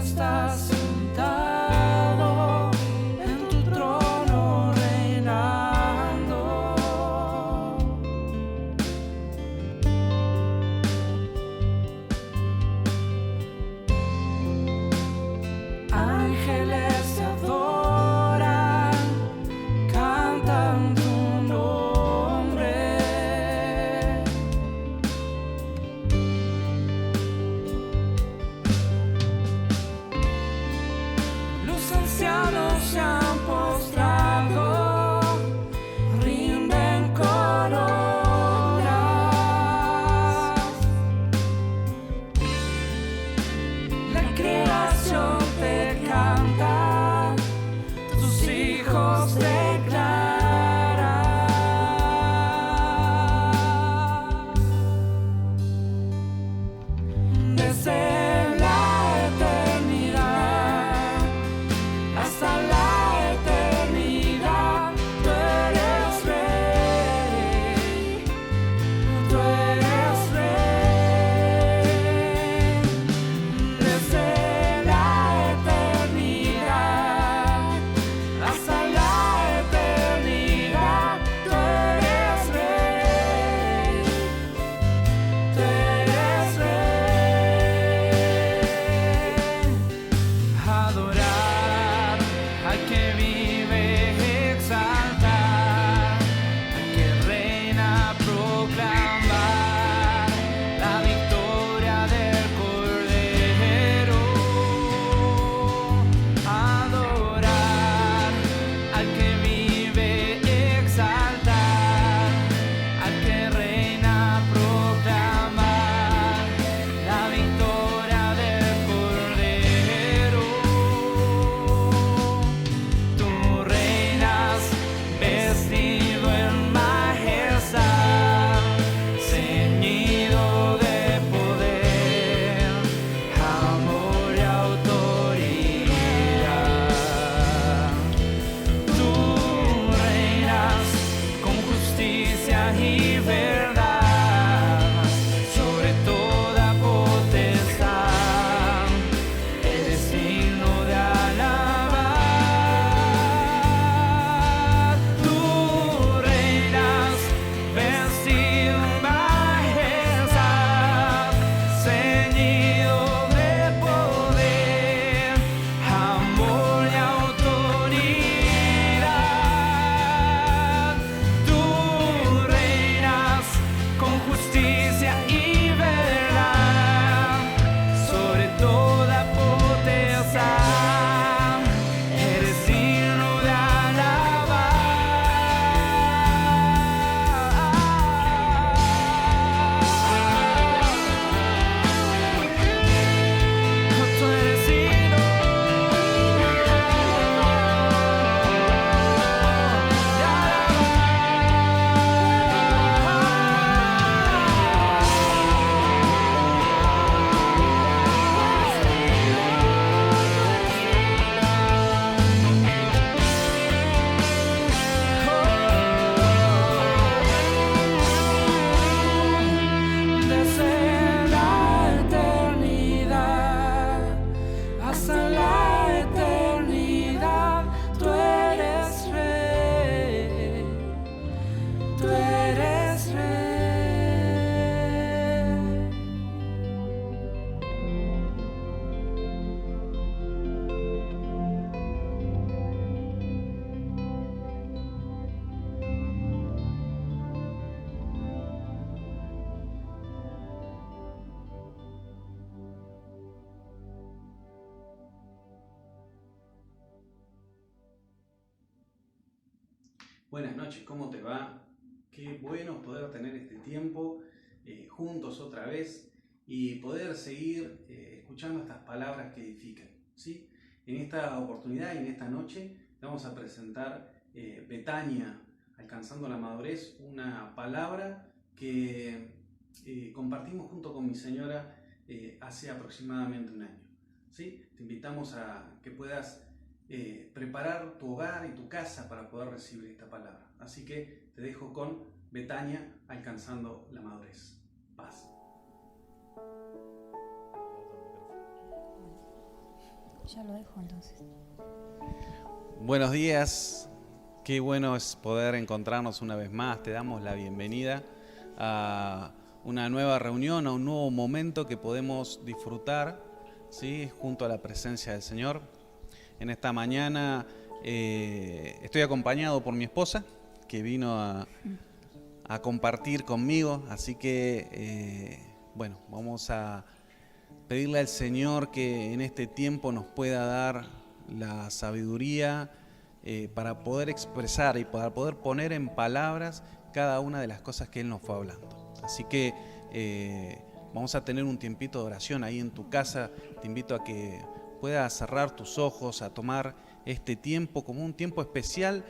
estás sentado en tu trono reinando. Ángeles te adoran, cantan tu nombre. Los ancianos se han postrado, rinden coronas. La creación te canta, tus hijos declaran. Desde la eternidad hasta la eternidad, tú eres rey, tú eres rey. Desde la eternidad hasta la eternidad, tú eres rey, tú eres rey. Adorar al que vive, exaltar al que reina, proclamar la victoria del Cordero. Adorar al que vive, exaltar al que reina, proclamar la victoria del Cordero. Tú reinas vestido en majestad, ceñido de poder, amor y autoridad. Tú reinas con justicia y verdad, sobre toda potestad, eres digno de alabar. Tú reinas vestido en majestad, ceñido de poder, amor y autoridad. Tú reinas con justicia y verdad, sobre toda potestad, eres digno de alabar. Tú eres digno de Desde la eternidad hasta la eternidad, tú eres rey, tú eres rey. Buenas noches, ¿cómo te va? Qué bueno poder tener este tiempo juntos otra vez y poder seguir escuchando estas palabras que edifican, ¿sí? En esta oportunidad y en esta noche vamos a presentar Betania, alcanzando la madurez, una palabra que compartimos junto con mi señora hace aproximadamente un año, ¿sí? Te invitamos a que puedas preparar tu hogar y tu casa para poder recibir esta palabra. Así que te dejo con Betania, alcanzando la madurez. Paz. Ya lo dejo entonces. Buenos días, qué bueno es poder encontrarnos una vez más. Te damos la bienvenida a una nueva reunión, a un nuevo momento que podemos disfrutar, ¿sí?, junto a la presencia del Señor. En esta mañana estoy acompañado por mi esposa, que vino a compartir conmigo, así que bueno, vamos a pedirle al Señor que en este tiempo nos pueda dar la sabiduría para poder expresar y para poder poner en palabras cada una de las cosas que Él nos fue hablando. Así que vamos a tener un tiempito de oración ahí en tu casa. Te invito a que puedas cerrar tus ojos, a tomar este tiempo como un tiempo especial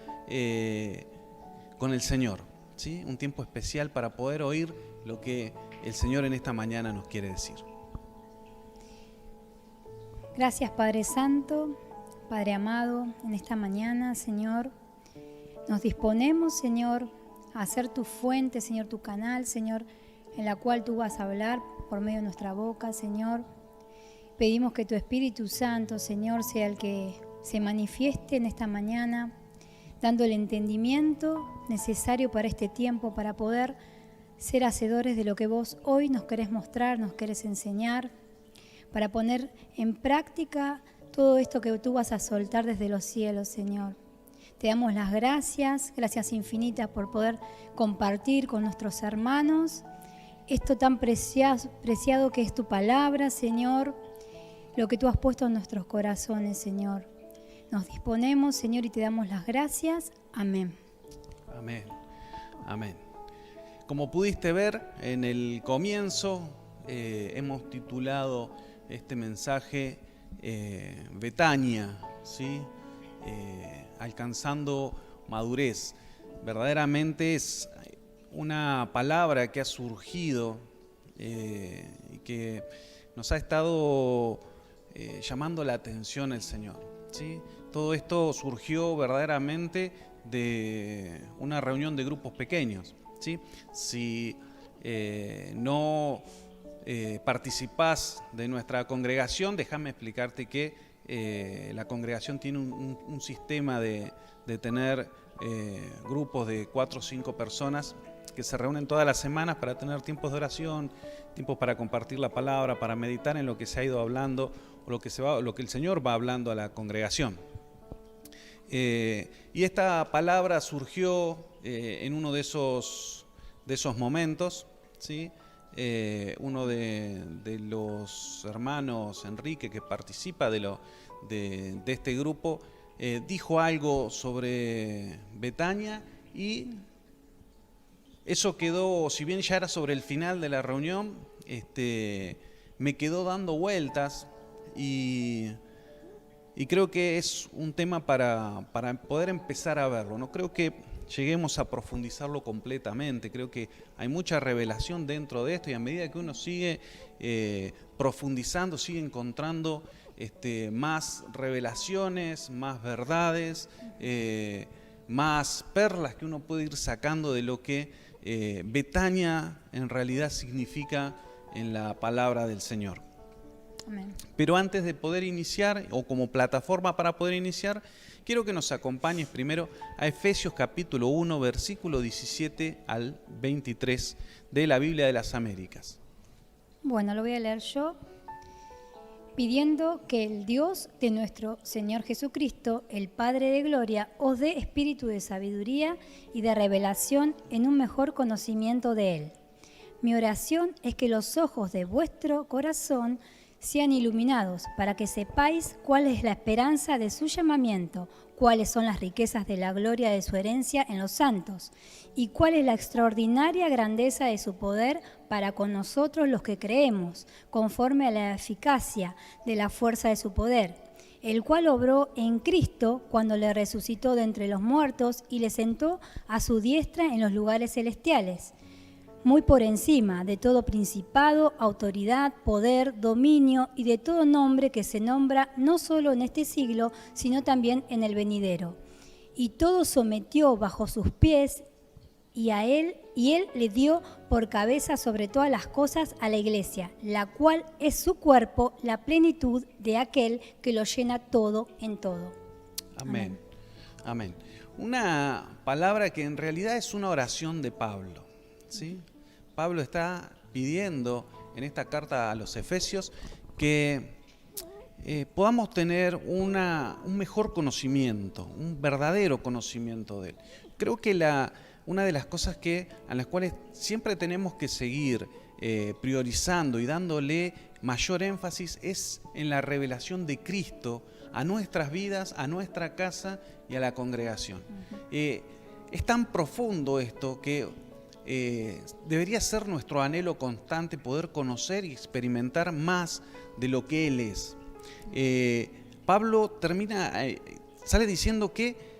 con el Señor, ¿sí? Un tiempo especial para poder oír lo que el Señor en esta mañana nos quiere decir. Gracias, Padre Santo, Padre amado, en esta mañana, Señor, nos disponemos, Señor, a ser tu fuente, Señor, tu canal, Señor, en la cual tú vas a hablar por medio de nuestra boca, Señor. Pedimos que tu Espíritu Santo, Señor, sea el que se manifieste en esta mañana, dando el entendimiento necesario para este tiempo, para poder ser hacedores de lo que vos hoy nos querés mostrar, nos querés enseñar, para poner en práctica todo esto que tú vas a soltar desde los cielos, Señor. Te damos las gracias infinitas por poder compartir con nuestros hermanos esto tan preciado que es tu palabra, Señor, lo que tú has puesto en nuestros corazones, Señor. Nos disponemos, Señor, y te damos las gracias. Amén. Amén. Amén. Como pudiste ver en el comienzo, hemos titulado este mensaje Betania, ¿sí? Alcanzando madurez. Verdaderamente es una palabra que ha surgido y que nos ha estado llamando la atención el Señor, ¿sí? Todo esto surgió verdaderamente de una reunión de grupos pequeños, ¿sí? Si no participás de nuestra congregación, déjame explicarte que la congregación tiene un sistema de tener grupos de 4 o 5 personas que se reúnen todas las semanas para tener tiempos de oración, tiempos para compartir la palabra, para meditar en lo que se ha ido hablando o lo que el Señor va hablando a la congregación. Y esta palabra surgió en uno de esos momentos, ¿sí? Uno de los hermanos, Enrique, que participa de este grupo, dijo algo sobre Betania y eso quedó, si bien ya era sobre el final de la reunión, me quedó dando vueltas y creo que es un tema para poder empezar a verlo. No creo que lleguemos a profundizarlo completamente, creo que hay mucha revelación dentro de esto y a medida que uno sigue profundizando, sigue encontrando más revelaciones, más verdades, más perlas que uno puede ir sacando de lo que Betania en realidad significa en la palabra del Señor. Amén. Pero antes de poder iniciar, o como plataforma para poder iniciar, quiero que nos acompañes primero a Efesios capítulo 1, versículo 17 al 23 de la Biblia de las Américas. Bueno, lo voy a leer yo, pidiendo que el Dios de nuestro Señor Jesucristo, el Padre de Gloria, os dé espíritu de sabiduría y de revelación en un mejor conocimiento de Él. Mi oración es que los ojos de vuestro corazón sean iluminados para que sepáis cuál es la esperanza de su llamamiento, cuáles son las riquezas de la gloria de su herencia en los santos y cuál es la extraordinaria grandeza de su poder para con nosotros los que creemos, conforme a la eficacia de la fuerza de su poder, el cual obró en Cristo cuando le resucitó de entre los muertos y le sentó a su diestra en los lugares celestiales, muy por encima de todo principado, autoridad, poder, dominio y de todo nombre que se nombra no solo en este siglo, sino también en el venidero. Y todo sometió bajo sus pies y él le dio por cabeza sobre todas las cosas a la iglesia, la cual es su cuerpo, la plenitud de aquel que lo llena todo en todo. Amén. Amén. Una palabra que en realidad es una oración de Pablo, ¿sí? Pablo está pidiendo en esta carta a los Efesios que podamos tener un mejor conocimiento, un verdadero conocimiento de él. Creo que una de las cosas a las cuales siempre tenemos que seguir priorizando y dándole mayor énfasis es en la revelación de Cristo a nuestras vidas, a nuestra casa y a la congregación. Es tan profundo esto que debería ser nuestro anhelo constante poder conocer y experimentar más de lo que Él es. Pablo sale diciendo que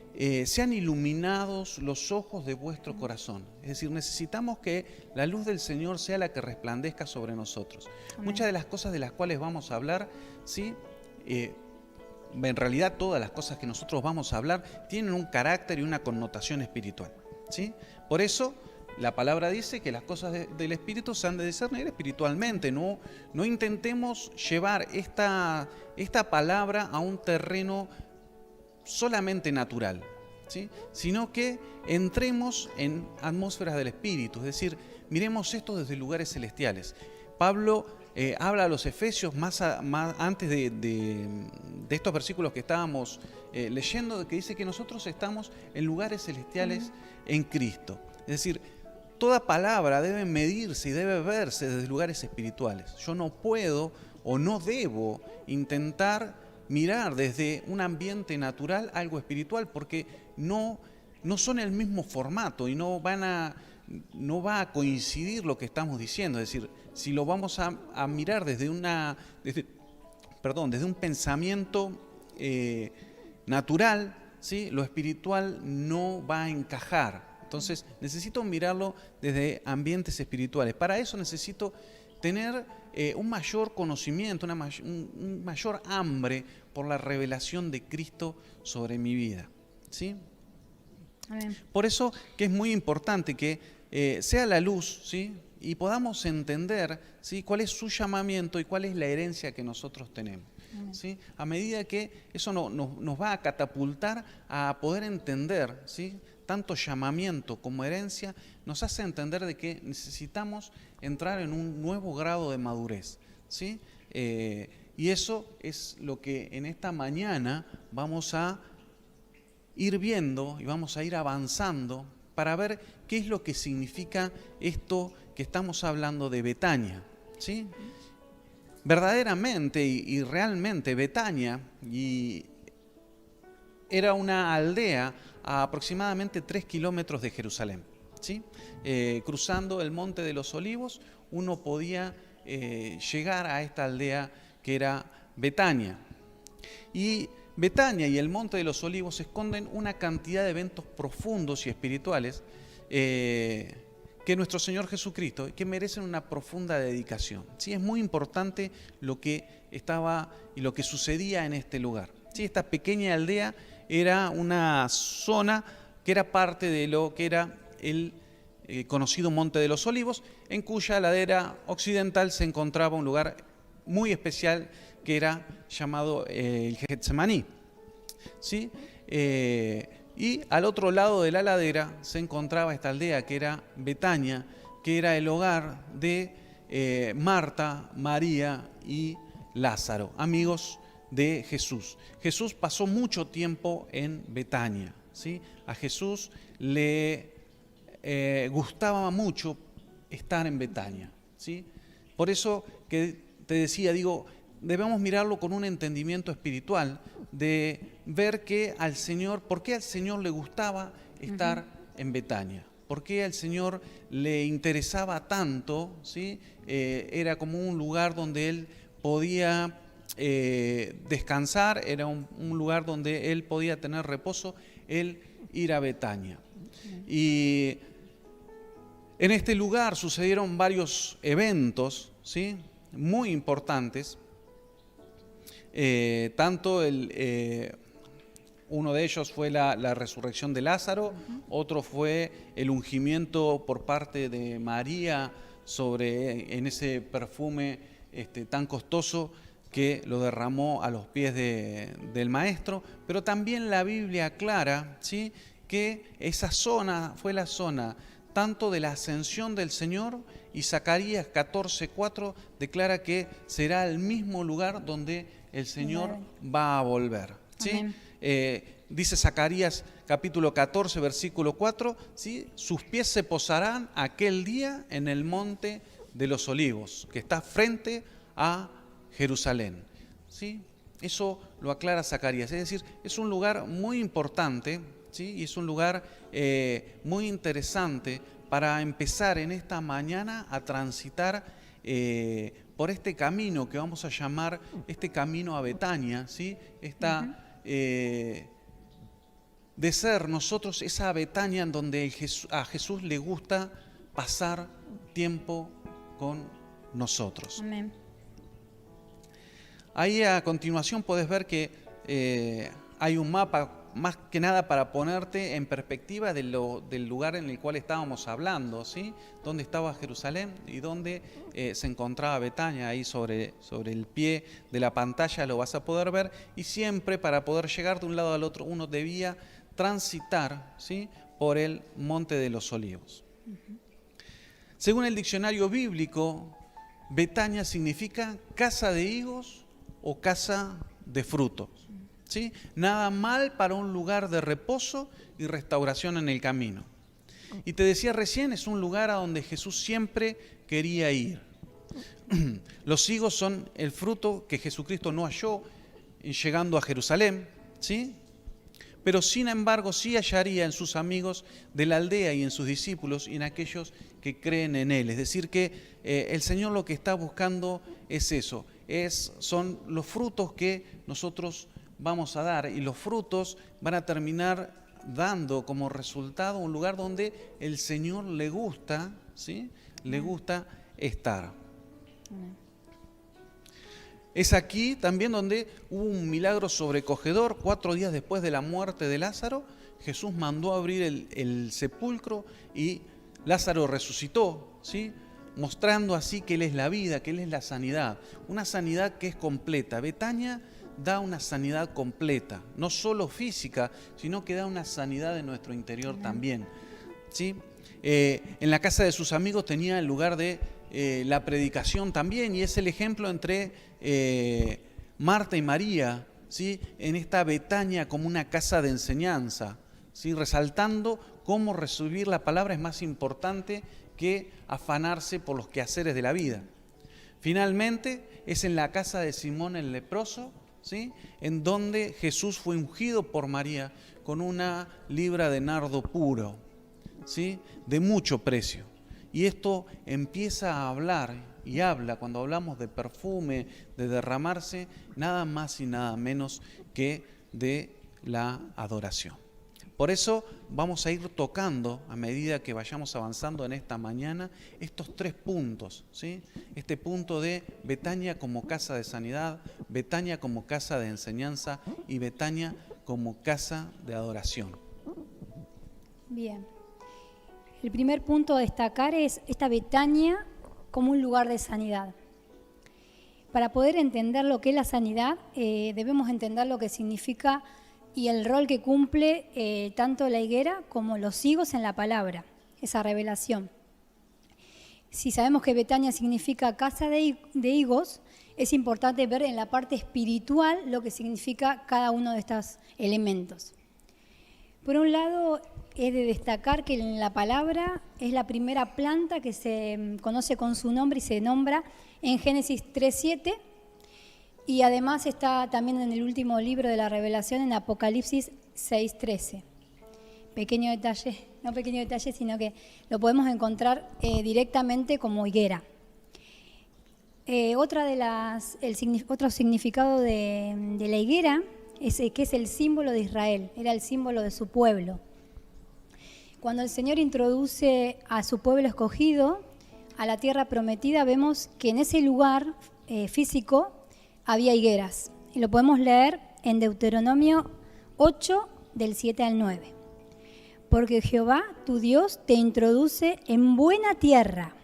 sean iluminados los ojos de vuestro corazón. Es decir, necesitamos que la luz del Señor sea la que resplandezca sobre nosotros. Amén. Muchas de las cosas de las cuales vamos a hablar, ¿sí? En realidad todas las cosas que nosotros vamos a hablar tienen un carácter y una connotación espiritual, ¿sí? Por eso la palabra dice que las cosas del Espíritu se han de discernir espiritualmente. No intentemos llevar esta palabra a un terreno solamente natural, ¿sí? Sino que entremos en atmósferas del Espíritu, es decir, miremos esto desde lugares celestiales. Pablo habla a los Efesios más antes de estos versículos que estábamos leyendo, que dice que nosotros estamos en lugares celestiales en Cristo. Es decir, toda palabra debe medirse y debe verse desde lugares espirituales. Yo no puedo o no debo intentar mirar desde un ambiente natural algo espiritual, porque no son el mismo formato y no va a coincidir lo que estamos diciendo. Es decir, si lo vamos a mirar desde un pensamiento natural, ¿sí? Lo espiritual no va a encajar. Entonces necesito mirarlo desde ambientes espirituales. Para eso necesito tener un mayor conocimiento, un mayor hambre por la revelación de Cristo sobre mi vida, ¿sí? Amén. Por eso que es muy importante que sea la luz, ¿sí? Y podamos entender, ¿sí? Cuál es su llamamiento y cuál es la herencia que nosotros tenemos, ¿sí? A medida que eso nos va a catapultar a poder entender, ¿sí? Tanto llamamiento como herencia, nos hace entender de que necesitamos entrar en un nuevo grado de madurez, ¿sí? Y eso es lo que en esta mañana vamos a ir viendo y vamos a ir avanzando para ver qué es lo que significa esto que estamos hablando de Betania, ¿sí? Verdaderamente y realmente Betania era una aldea a aproximadamente 3 kilómetros de Jerusalén, ¿sí? Cruzando el Monte de los Olivos, uno podía llegar a esta aldea que era Betania. Y Betania y el Monte de los Olivos esconden una cantidad de eventos profundos y espirituales que nuestro Señor Jesucristo, que merecen una profunda dedicación, ¿sí? Es muy importante lo que estaba y lo que sucedía en este lugar, ¿sí? Esta pequeña aldea era una zona que era parte de lo que era el conocido Monte de los Olivos, en cuya ladera occidental se encontraba un lugar muy especial que era llamado el Getsemaní, ¿sí? Y al otro lado de la ladera se encontraba esta aldea que era Betania, que era el hogar de Marta, María y Lázaro, amigos de Jesús. Jesús pasó mucho tiempo en Betania, ¿sí? A Jesús le gustaba mucho estar en Betania, ¿sí? Por eso que te decía, debemos mirarlo con un entendimiento espiritual, de ver que por qué al Señor le gustaba estar en Betania, por qué al Señor le interesaba tanto, ¿sí? Era como un lugar donde Él podía descansar, era un lugar donde Él podía tener reposo, el ir a Betania. Y en este lugar sucedieron varios eventos, ¿sí? Muy importantes. Tanto Uno de ellos fue la resurrección de Lázaro, otro fue el ungimiento por parte de María en ese perfume tan costoso que lo derramó a los pies del Maestro, pero también la Biblia aclara, ¿sí?, que esa zona fue la zona tanto de la ascensión del Señor, y Zacarías 14:4 declara que será el mismo lugar donde el Señor va a volver, ¿sí? Dice Zacarías capítulo 14, versículo 4, ¿sí?, sus pies se posarán aquel día en el monte de los Olivos, que está frente a Jerusalén, ¿sí? Eso lo aclara Zacarías, es decir, es un lugar muy importante, ¿sí?, y es un lugar muy interesante para empezar en esta mañana a transitar por este camino que vamos a llamar este camino a Betania, ¿sí? De ser nosotros esa Betania en donde a Jesús le gusta pasar tiempo con nosotros. Amén. Ahí a continuación podés ver que hay un mapa, más que nada para ponerte en perspectiva del lugar en el cual estábamos hablando, ¿sí? Dónde estaba Jerusalén y dónde se encontraba Betania. Ahí sobre el pie de la pantalla lo vas a poder ver, y siempre para poder llegar de un lado al otro uno debía transitar, ¿sí?, por el Monte de los Olivos. Según el diccionario bíblico, Betania significa casa de higos o casa de frutos, ¿sí? Nada mal para un lugar de reposo y restauración en el camino. Y te decía recién, es un lugar a donde Jesús siempre quería ir. Los higos son el fruto que Jesucristo no halló llegando a Jerusalén, ¿sí?, pero sin embargo sí hallaría en sus amigos de la aldea y en sus discípulos y en aquellos que creen en Él. Es decir, que el Señor lo que está buscando es eso, son los frutos que nosotros vamos a dar, y los frutos van a terminar dando como resultado un lugar donde el Señor le gusta, ¿sí?, le gusta estar. Es aquí también donde hubo un milagro sobrecogedor. 4 días después de la muerte de Lázaro, Jesús mandó abrir el sepulcro y Lázaro resucitó, ¿sí?, mostrando así que Él es la vida, que Él es la sanidad, una sanidad que es completa. Betania da una sanidad completa, no solo física, sino que da una sanidad de nuestro interior también, ¿sí? En la casa de sus amigos tenía el lugar de la predicación también, y es el ejemplo entre Marta y María, ¿sí?, en esta Betania como una casa de enseñanza, ¿sí?, resaltando cómo recibir la palabra es más importante que afanarse por los quehaceres de la vida. Finalmente es en la casa de Simón el leproso, ¿sí?, en donde Jesús fue ungido por María con una libra de nardo puro, ¿sí?, de mucho precio. Y esto empieza a hablar y habla, cuando hablamos de perfume, de derramarse, nada más y nada menos que de la adoración. Por eso vamos a ir tocando, a medida que vayamos avanzando en esta mañana, estos 3 puntos, ¿sí? Este punto de Betania como casa de sanidad, Betania como casa de enseñanza y Betania como casa de adoración. Bien. El primer punto a destacar es esta Betania como un lugar de sanidad. Para poder entender lo que es la sanidad, debemos entender lo que significa y el rol que cumple tanto la higuera como los higos en la palabra, esa revelación. Si sabemos que Betania significa casa de higos, es importante ver en la parte espiritual lo que significa cada uno de estos elementos. Por un lado, es de destacar que en la palabra es la primera planta que se conoce con su nombre y se nombra en Génesis 3:7, y además está también en el último libro de la Revelación, en Apocalipsis 6:13. Pequeño detalle, no pequeño detalle, sino que lo podemos encontrar directamente como higuera. Otro significado de la higuera es que es el símbolo de Israel, era el símbolo de su pueblo. Cuando el Señor introduce a su pueblo escogido a la tierra prometida, vemos que en ese lugar físico había higueras. Y lo podemos leer en Deuteronomio 8, del 7 al 9. Porque Jehová, tu Dios, te introduce en buena tierra,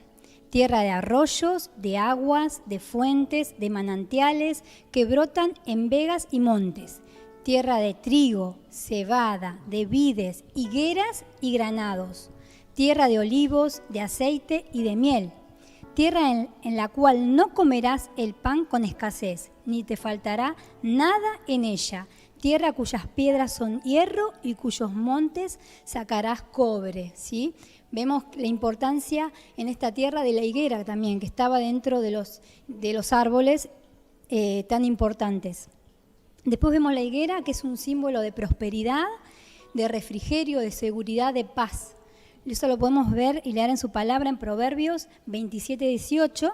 tierra de arroyos, de aguas, de fuentes, de manantiales que brotan en vegas y montes, tierra de trigo, cebada, de vides, higueras y granados, tierra de olivos, de aceite y de miel, tierra en la cual no comerás el pan con escasez, ni te faltará nada en ella, tierra cuyas piedras son hierro y cuyos montes sacarás cobre, ¿sí? Vemos la importancia en esta tierra de la higuera también, que estaba dentro de los árboles tan importantes. Después vemos la higuera, que es un símbolo de prosperidad, de refrigerio, de seguridad, de paz. Eso lo podemos ver y leer en su palabra en Proverbios 27:18.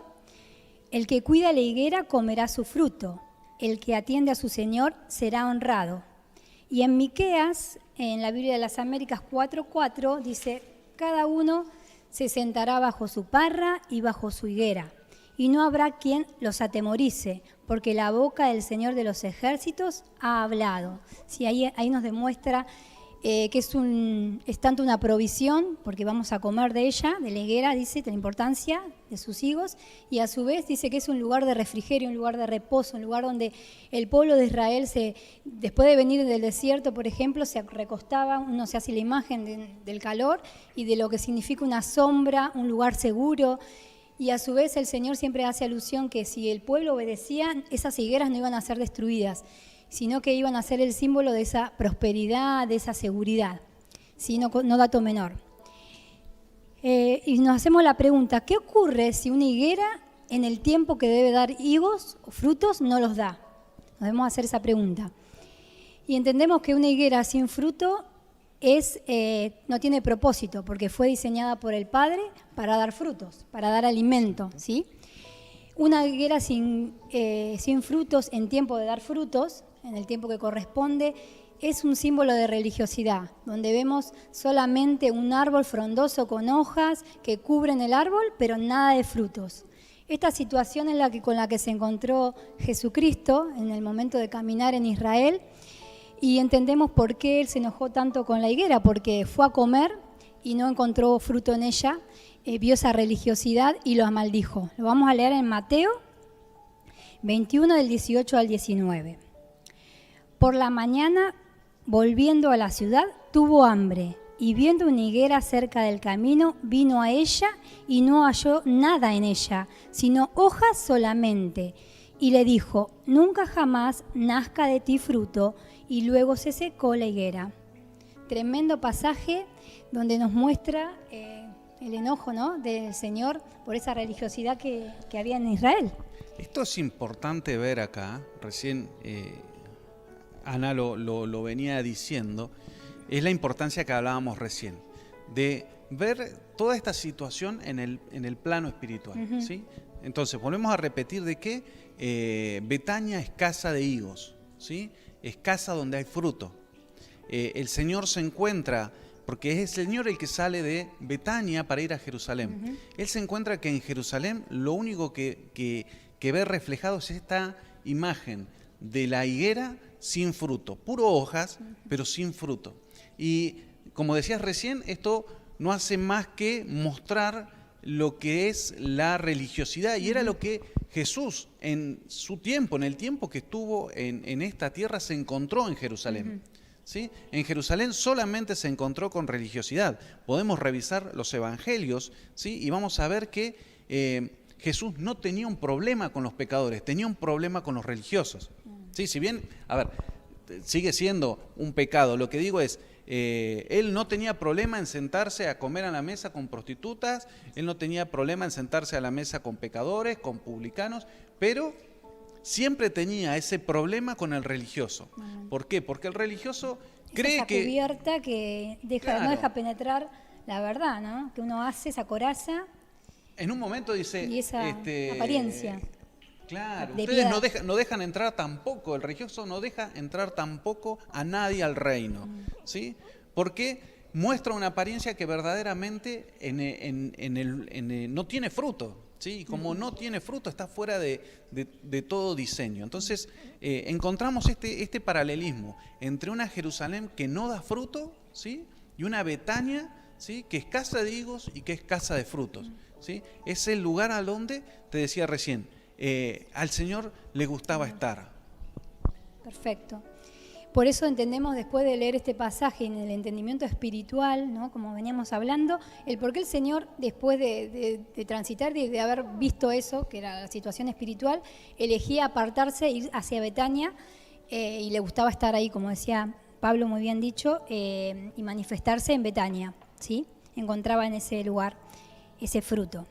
El que cuida la higuera comerá su fruto. El que atiende a su Señor será honrado. Y en Miqueas, en la Biblia de las Américas 4:4, dice: cada uno se sentará bajo su parra y bajo su higuera, y no habrá quien los atemorice, porque la boca del Señor de los ejércitos ha hablado. Sí, ahí nos demuestra que es tanto una provisión, porque vamos a comer de ella, de la higuera, dice, de la importancia de sus higos, y a su vez dice que es un lugar de refrigerio, un lugar de reposo, un lugar donde el pueblo de Israel, después de venir del desierto, por ejemplo, se recostaba, uno se hace la imagen del calor y de lo que significa una sombra, un lugar seguro. Y a su vez el Señor siempre hace alusión que si el pueblo obedecía, esas higueras no iban a ser destruidas, sino que iban a ser el símbolo de esa prosperidad, de esa seguridad, ¿sí? No dato menor. Y nos hacemos la pregunta, ¿qué ocurre si una higuera en el tiempo que debe dar higos o frutos no los da? Nos debemos hacer esa pregunta. Y entendemos que una higuera sin fruto no tiene propósito, porque fue diseñada por el Padre para dar frutos, para dar alimento, ¿sí? Una higuera sin frutos en tiempo de dar frutos, en el tiempo que corresponde, es un símbolo de religiosidad, donde vemos solamente un árbol frondoso con hojas que cubren el árbol, pero nada de frutos. Esta situación es con la que se encontró Jesucristo en el momento de caminar en Israel, y entendemos por qué Él se enojó tanto con la higuera, porque fue a comer y no encontró fruto en ella, vio esa religiosidad y lo maldijo. Lo vamos a leer en Mateo 21, del 18 al 19. Por la mañana, volviendo a la ciudad, tuvo hambre, y viendo una higuera cerca del camino, vino a ella y no halló nada en ella, sino hojas solamente. Y le dijo: nunca jamás nazca de ti fruto, y luego se secó la higuera. Tremendo pasaje donde nos muestra el enojo, ¿no?, del Señor por esa religiosidad que había en Israel. Esto es importante ver acá, recién Ana lo venía diciendo, es la importancia que hablábamos recién, de ver toda esta situación en el plano espiritual. Uh-huh. ¿Sí? Entonces, volvemos a repetir de que Betania es casa de higos, ¿sí? Es casa donde hay fruto. El Señor se encuentra, porque es el Señor el que sale de Betania para ir a Jerusalén. Uh-huh. Él se encuentra que en Jerusalén lo único que ve reflejado es esta imagen de la higuera sin fruto, puro hojas, pero sin fruto. Y como decías recién, esto no hace más que mostrar lo que es la religiosidad, y era lo que Jesús en su tiempo, en el tiempo que estuvo en esta tierra, se encontró en Jerusalén. Uh-huh. ¿Sí? En Jerusalén solamente se encontró con religiosidad. Podemos revisar los evangelios, ¿sí? Y vamos a ver que Jesús no tenía un problema con los pecadores, tenía un problema con los religiosos. ¿Sí? Si bien, a ver, sigue siendo un pecado, lo que digo es, él no tenía problema en sentarse a comer a la mesa con prostitutas, él no tenía problema en sentarse a la mesa con pecadores, con publicanos, pero siempre tenía ese problema con el religioso. ¿Por qué? Porque el religioso cree esa que... cubierta que claro, no deja penetrar la verdad, ¿no? Que uno hace esa coraza. En un momento dice... Y esa apariencia. Claro, ustedes no dejan entrar tampoco, el religioso no deja entrar tampoco a nadie al reino, ¿sí? Porque muestra una apariencia que verdaderamente no tiene fruto, ¿sí? Y como no tiene fruto, está fuera de todo diseño. Entonces, encontramos este paralelismo entre una Jerusalén que no da fruto, ¿sí? Y una Betania, ¿sí? Que es casa de higos y que es casa de frutos, ¿sí? Es el lugar a donde, te decía recién, al Señor le gustaba estar. Perfecto. Por eso entendemos, después de leer este pasaje en el entendimiento espiritual, ¿no? Como veníamos hablando, el por qué el Señor, después de transitar, de haber visto eso, que era la situación espiritual, elegía apartarse, ir hacia Betania, y le gustaba estar ahí, como decía Pablo muy bien dicho, y manifestarse en Betania, ¿sí? Encontraba en ese lugar ese fruto.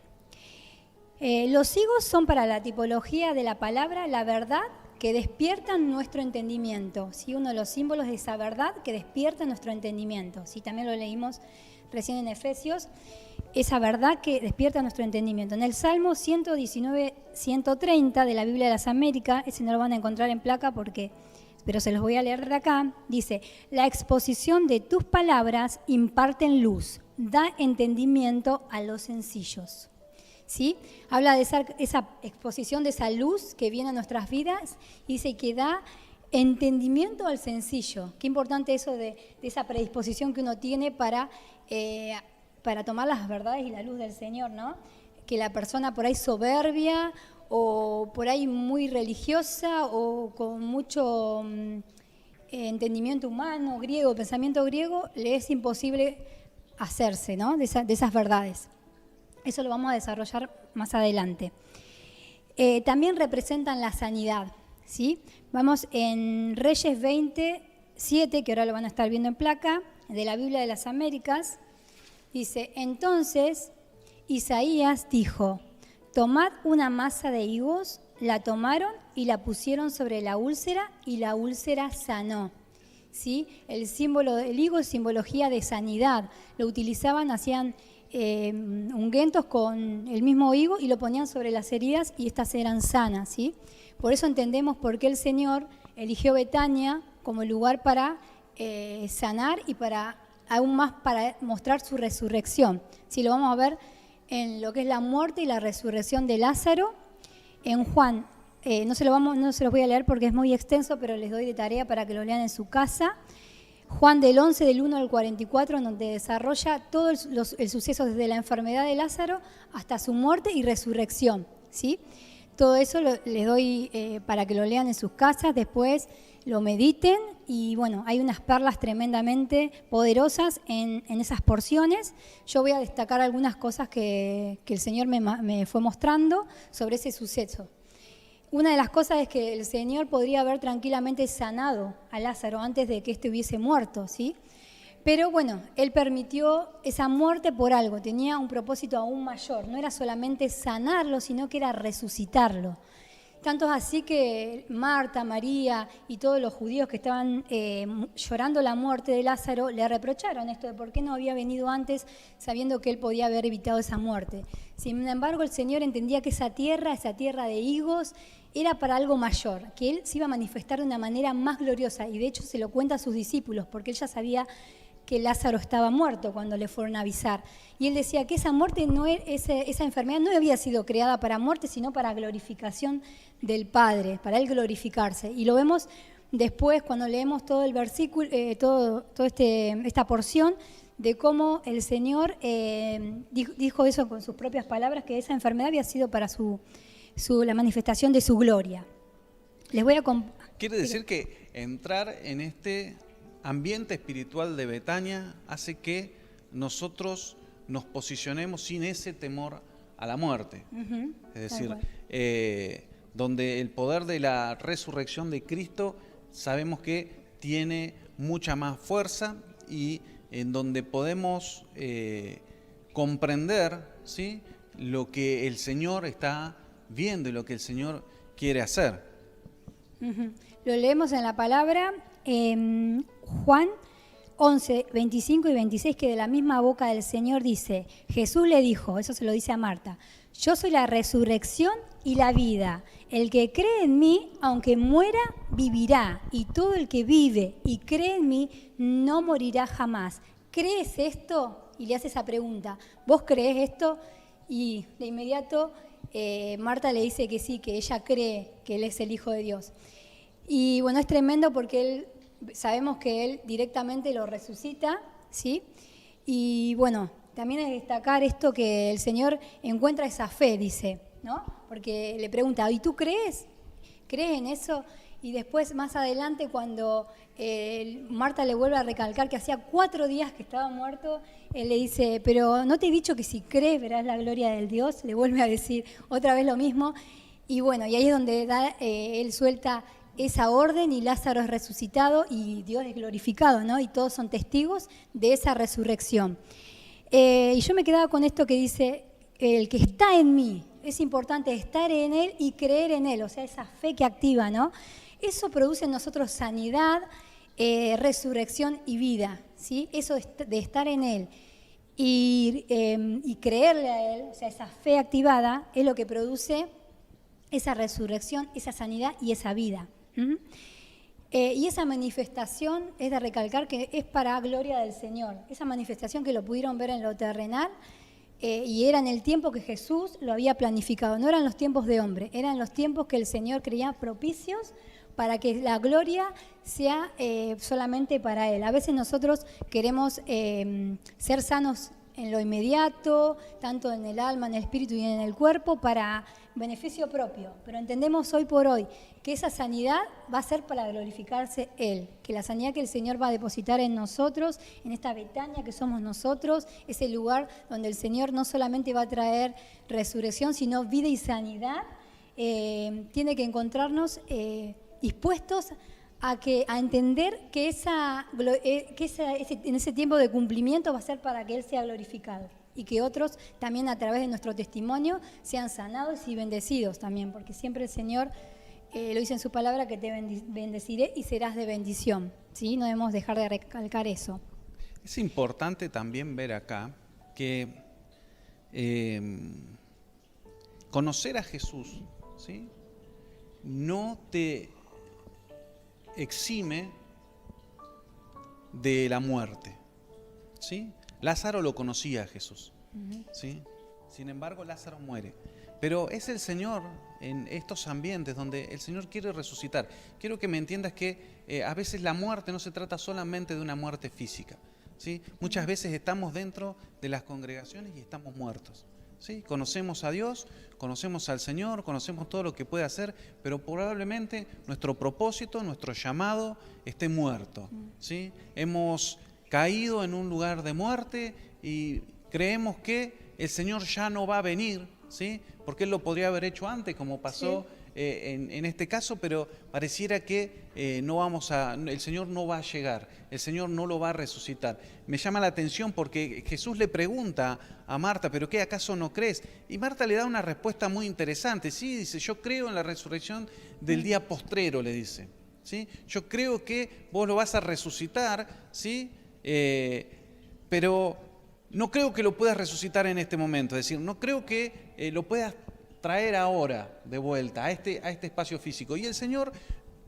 Los higos son, para la tipología de la palabra, la verdad que despiertan nuestro entendimiento, ¿sí? Uno de los símbolos de esa verdad que despierta nuestro entendimiento, ¿sí? También lo leímos recién en Efesios, esa verdad que despierta nuestro entendimiento. En el Salmo 119, 130 de la Biblia de las Américas, ese no lo van a encontrar en placa pero se los voy a leer de acá, dice: la exposición de tus palabras imparten luz, da entendimiento a los sencillos. ¿Sí? Habla de esa exposición, de esa luz que viene a nuestras vidas, y dice que da entendimiento al sencillo. Qué importante eso de esa predisposición que uno tiene para tomar las verdades y la luz del Señor, ¿no? Que la persona por ahí soberbia o por ahí muy religiosa o con mucho entendimiento humano, griego, pensamiento griego, le es imposible hacerse, ¿no? de esas verdades. Eso lo vamos a desarrollar más adelante. También representan la sanidad, ¿sí? Vamos en Reyes 27, que ahora lo van a estar viendo en placa, de la Biblia de las Américas. Dice: entonces Isaías dijo: tomad una masa de higos, la tomaron y la pusieron sobre la úlcera, y la úlcera sanó. ¿Sí? El símbolo del higo es simbología de sanidad. Lo utilizaban, hacían ungüentos con el mismo higo y lo ponían sobre las heridas y estas eran sanas, ¿sí? Por eso entendemos por qué el Señor eligió Betania como lugar para sanar y para aún más para mostrar su resurrección. ¿Sí? Lo vamos a ver en lo que es la muerte y la resurrección de Lázaro en Juan. No se los voy a leer porque es muy extenso, pero les doy de tarea para que lo lean en su casa. Juan del 11, del 1 al 44, donde desarrolla todo el suceso desde la enfermedad de Lázaro hasta su muerte y resurrección, ¿sí? Todo eso les doy para que lo lean en sus casas, después lo mediten y bueno, hay unas perlas tremendamente poderosas en esas porciones. Yo voy a destacar algunas cosas que el Señor me fue mostrando sobre ese suceso. Una de las cosas es que el Señor podría haber tranquilamente sanado a Lázaro antes de que éste hubiese muerto, ¿sí? Pero bueno, Él permitió esa muerte por algo, tenía un propósito aún mayor. No era solamente sanarlo, sino que era resucitarlo. Tanto es así que Marta, María y todos los judíos que estaban llorando la muerte de Lázaro le reprocharon esto de por qué no había venido antes sabiendo que él podía haber evitado esa muerte. Sin embargo, el Señor entendía que esa tierra de higos, era para algo mayor, que Él se iba a manifestar de una manera más gloriosa. Y de hecho se lo cuenta a sus discípulos, porque Él ya sabía que Lázaro estaba muerto cuando le fueron a avisar. Y Él decía que esa muerte, esa enfermedad no había sido creada para muerte, sino para glorificación del Padre, para Él glorificarse. Y lo vemos después cuando leemos todo el versículo, esta porción, de cómo el Señor dijo eso con sus propias palabras, que esa enfermedad había sido para la manifestación de su gloria. Les voy a Quiere decir que entrar en este ambiente espiritual de Betania hace que nosotros nos posicionemos sin ese temor a la muerte. Uh-huh. Es decir, donde el poder de la resurrección de Cristo sabemos que tiene mucha más fuerza y en donde podemos comprender, ¿sí?, lo que el Señor está viendo y lo que el Señor quiere hacer. Uh-huh. Lo leemos en la palabra Juan 11, 25 y 26, que de la misma boca del Señor dice: Jesús le dijo, eso se lo dice a Marta, yo soy la resurrección y la vida. El que cree en mí, aunque muera, vivirá. Y todo el que vive y cree en mí, no morirá jamás. ¿Crees esto? Y le hace esa pregunta. ¿Vos creés esto? Y de inmediato Marta le dice que sí, que ella cree que Él es el Hijo de Dios. Y bueno, es tremendo porque sabemos que Él directamente lo resucita, ¿sí? Y bueno, también es destacar esto que el Señor encuentra esa fe, dice, ¿no? Porque le pregunta, ¿y tú crees? ¿Crees en eso? Y después, más adelante, cuando Marta le vuelve a recalcar que hacía 4 días que estaba muerto, él le dice, pero ¿no te he dicho que si crees verás la gloria del Dios? Le vuelve a decir otra vez lo mismo. Y bueno, y ahí es donde él suelta esa orden y Lázaro es resucitado y Dios es glorificado, ¿no? Y todos son testigos de esa resurrección. Y yo me quedaba con esto que dice, el que está en mí, es importante estar en Él y creer en Él, o sea, esa fe que activa, ¿no? Eso produce en nosotros sanidad, resurrección y vida, ¿sí? Eso de estar en Él y creerle a Él, o sea, esa fe activada, es lo que produce esa resurrección, esa sanidad y esa vida. Y esa manifestación es de recalcar que es para gloria del Señor. Esa manifestación que lo pudieron ver en lo terrenal y era en el tiempo que Jesús lo había planificado. No eran los tiempos de hombre, eran los tiempos que el Señor creía propicios para que la gloria sea solamente para Él. A veces nosotros queremos ser sanos en lo inmediato, tanto en el alma, en el espíritu y en el cuerpo, para beneficio propio. Pero entendemos hoy por hoy que esa sanidad va a ser para glorificarse Él, que la sanidad que el Señor va a depositar en nosotros, en esta Betania que somos nosotros, es el lugar donde el Señor no solamente va a traer resurrección, sino vida y sanidad. Tiene que encontrarnos dispuestos a entender que en ese tiempo de cumplimiento va a ser para que Él sea glorificado y que otros también a través de nuestro testimonio sean sanados y bendecidos también, porque siempre el Señor lo dice en su palabra que te bendeciré y serás de bendición, ¿sí? No debemos dejar de recalcar eso. Es importante también ver acá que conocer a Jesús, ¿sí?, no te exime de la muerte, ¿sí? Lázaro lo conocía a Jesús, ¿sí? Sin embargo, Lázaro muere. Pero es el Señor en estos ambientes donde el Señor quiere resucitar. Quiero que me entiendas que a veces la muerte no se trata solamente de una muerte física, ¿sí? Muchas veces estamos dentro de las congregaciones y estamos muertos, ¿sí? Conocemos a Dios, conocemos al Señor, conocemos todo lo que puede hacer, pero probablemente nuestro propósito, nuestro llamado esté muerto, ¿sí? Hemos caído en un lugar de muerte y creemos que el Señor ya no va a venir, ¿sí? Porque Él lo podría haber hecho antes, como pasó en este caso, pero pareciera que el Señor no va a llegar, el Señor no lo va a resucitar. Me llama la atención porque Jesús le pregunta a Marta, ¿pero qué, acaso no crees? Y Marta le da una respuesta muy interesante, ¿sí? Dice, yo creo en la resurrección del día postrero, le dice, ¿sí? Yo creo que vos lo vas a resucitar, ¿sí? Pero no creo que lo puedas resucitar en este momento, es decir, no creo que lo puedas traer ahora de vuelta a este espacio físico. Y el Señor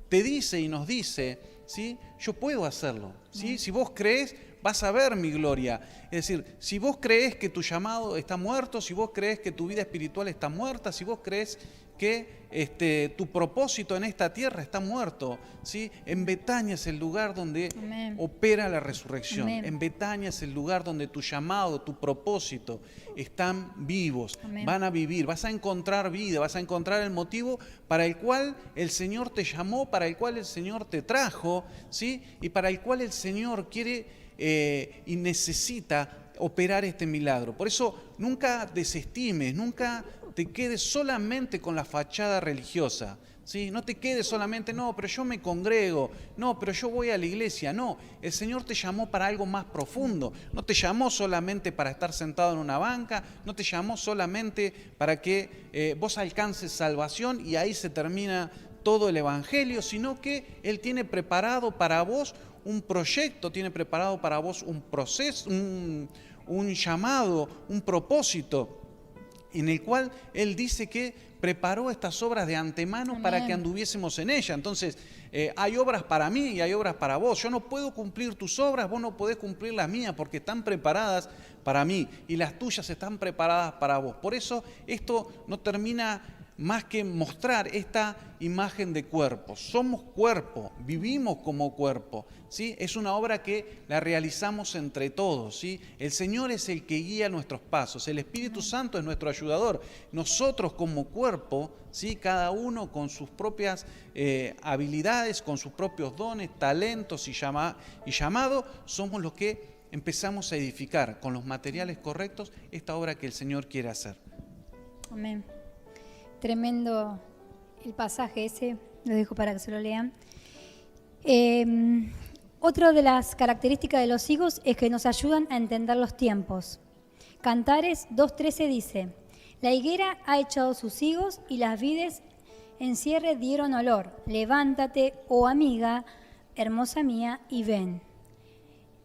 te dice y nos dice, ¿sí?, yo puedo hacerlo, ¿sí? Si vos crees, vas a ver mi gloria. Es decir, si vos crees que tu llamado está muerto, si vos crees que tu vida espiritual está muerta, si vos crees que tu propósito en esta tierra está muerto, ¿sí? En Betania es el lugar donde opera la resurrección. En Betania es el lugar donde tu llamado, tu propósito están vivos, van a vivir, vas a encontrar vida, vas a encontrar el motivo para el cual el Señor te llamó, para el cual el Señor te trajo, ¿sí? Y para el cual el Señor quiere y necesita operar este milagro. Por eso nunca desestimes, nunca te quedes solamente con la fachada religiosa, ¿sí? No te quedes solamente, no, pero yo me congrego, no, pero yo voy a la iglesia. No, el Señor te llamó para algo más profundo. No te llamó solamente para estar sentado en una banca, no te llamó solamente para que vos alcances salvación y ahí se termina todo el evangelio, sino que Él tiene preparado para vos un proyecto, tiene preparado para vos un proceso, un llamado, un propósito. en el cual Él dice que preparó estas obras de antemano. Amén. Para que anduviésemos en ella. Entonces, hay obras para mí y hay obras para vos. Yo no puedo cumplir tus obras, vos no podés cumplir las mías porque están preparadas para mí y las tuyas están preparadas para vos. Por eso esto no termina más que mostrar esta imagen de cuerpo. Somos cuerpo, vivimos como cuerpo, ¿sí? Es una obra que la realizamos entre todos, ¿sí? El Señor es el que guía nuestros pasos, el Espíritu Santo es nuestro ayudador. Nosotros como cuerpo, ¿sí? Cada uno con sus propias habilidades, con sus propios dones, talentos y llamado, somos los que empezamos a edificar con los materiales correctos esta obra que el Señor quiere hacer. Amén. Tremendo el pasaje ese, lo dejo para que se lo lean. Otra de las características de los higos es que nos ayudan a entender los tiempos. Cantares 2:13 dice: la higuera ha echado sus higos y las vides en cierre dieron olor. Levántate, oh amiga, hermosa mía, y ven.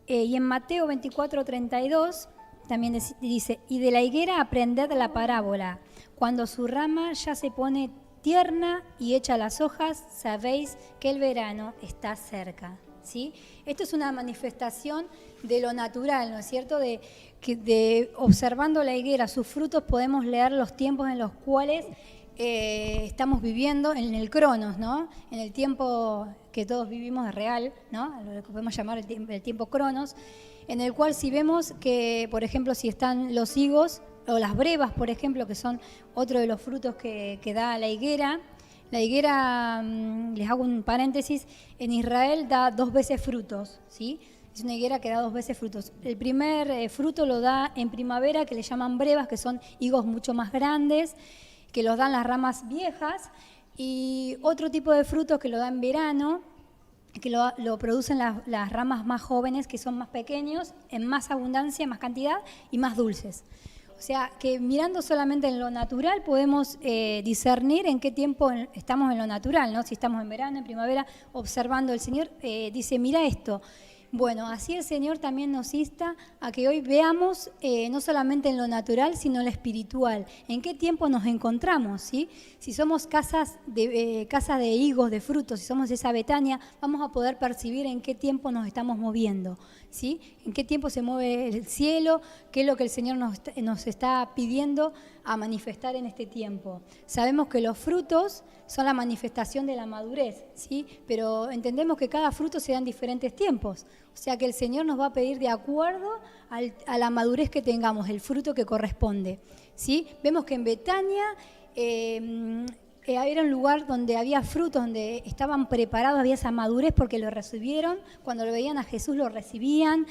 Y en Mateo 24:32 también dice: y de la higuera aprended la parábola. Cuando su rama ya se pone tierna y echa las hojas, sabéis que el verano está cerca. ¿Sí? Esto es una manifestación de lo natural, ¿no es cierto? De observando la higuera, sus frutos, podemos leer los tiempos en los cuales estamos viviendo en el cronos, ¿no? En el tiempo que todos vivimos real, ¿no? Lo que podemos llamar el tiempo cronos, en el cual si vemos que, por ejemplo, si están los higos o las brevas, por ejemplo, que son otro de los frutos que da la higuera. La higuera, les hago un paréntesis, en Israel da 2 veces frutos, ¿sí? Es una higuera que da 2 veces frutos. El primer fruto lo da en primavera, que le llaman brevas, que son higos mucho más grandes, que los dan las ramas viejas, y otro tipo de frutos que lo da en verano, que lo producen las ramas más jóvenes, que son más pequeños, en más abundancia, más cantidad y más dulces. O sea, que mirando solamente en lo natural podemos discernir en qué tiempo estamos en lo natural, ¿no? Si estamos en verano, en primavera, observando. El Señor dice, mira esto. Bueno, así el Señor también nos insta a que hoy veamos no solamente en lo natural, sino en lo espiritual. ¿En qué tiempo nos encontramos? ¿Sí? Si somos casas de higos, de frutos, si somos esa Betania, vamos a poder percibir en qué tiempo nos estamos moviendo. ¿Sí? En qué tiempo se mueve el cielo, qué es lo que el Señor nos está pidiendo a manifestar en este tiempo. Sabemos que los frutos son la manifestación de la madurez, ¿sí? Pero entendemos que cada fruto se da en diferentes tiempos. O sea que el Señor nos va a pedir de acuerdo a la madurez que tengamos, el fruto que corresponde, ¿sí? Vemos que en Betania era un lugar donde había frutos, donde estaban preparados, había esa madurez porque lo recibieron. Cuando lo veían a Jesús lo recibían.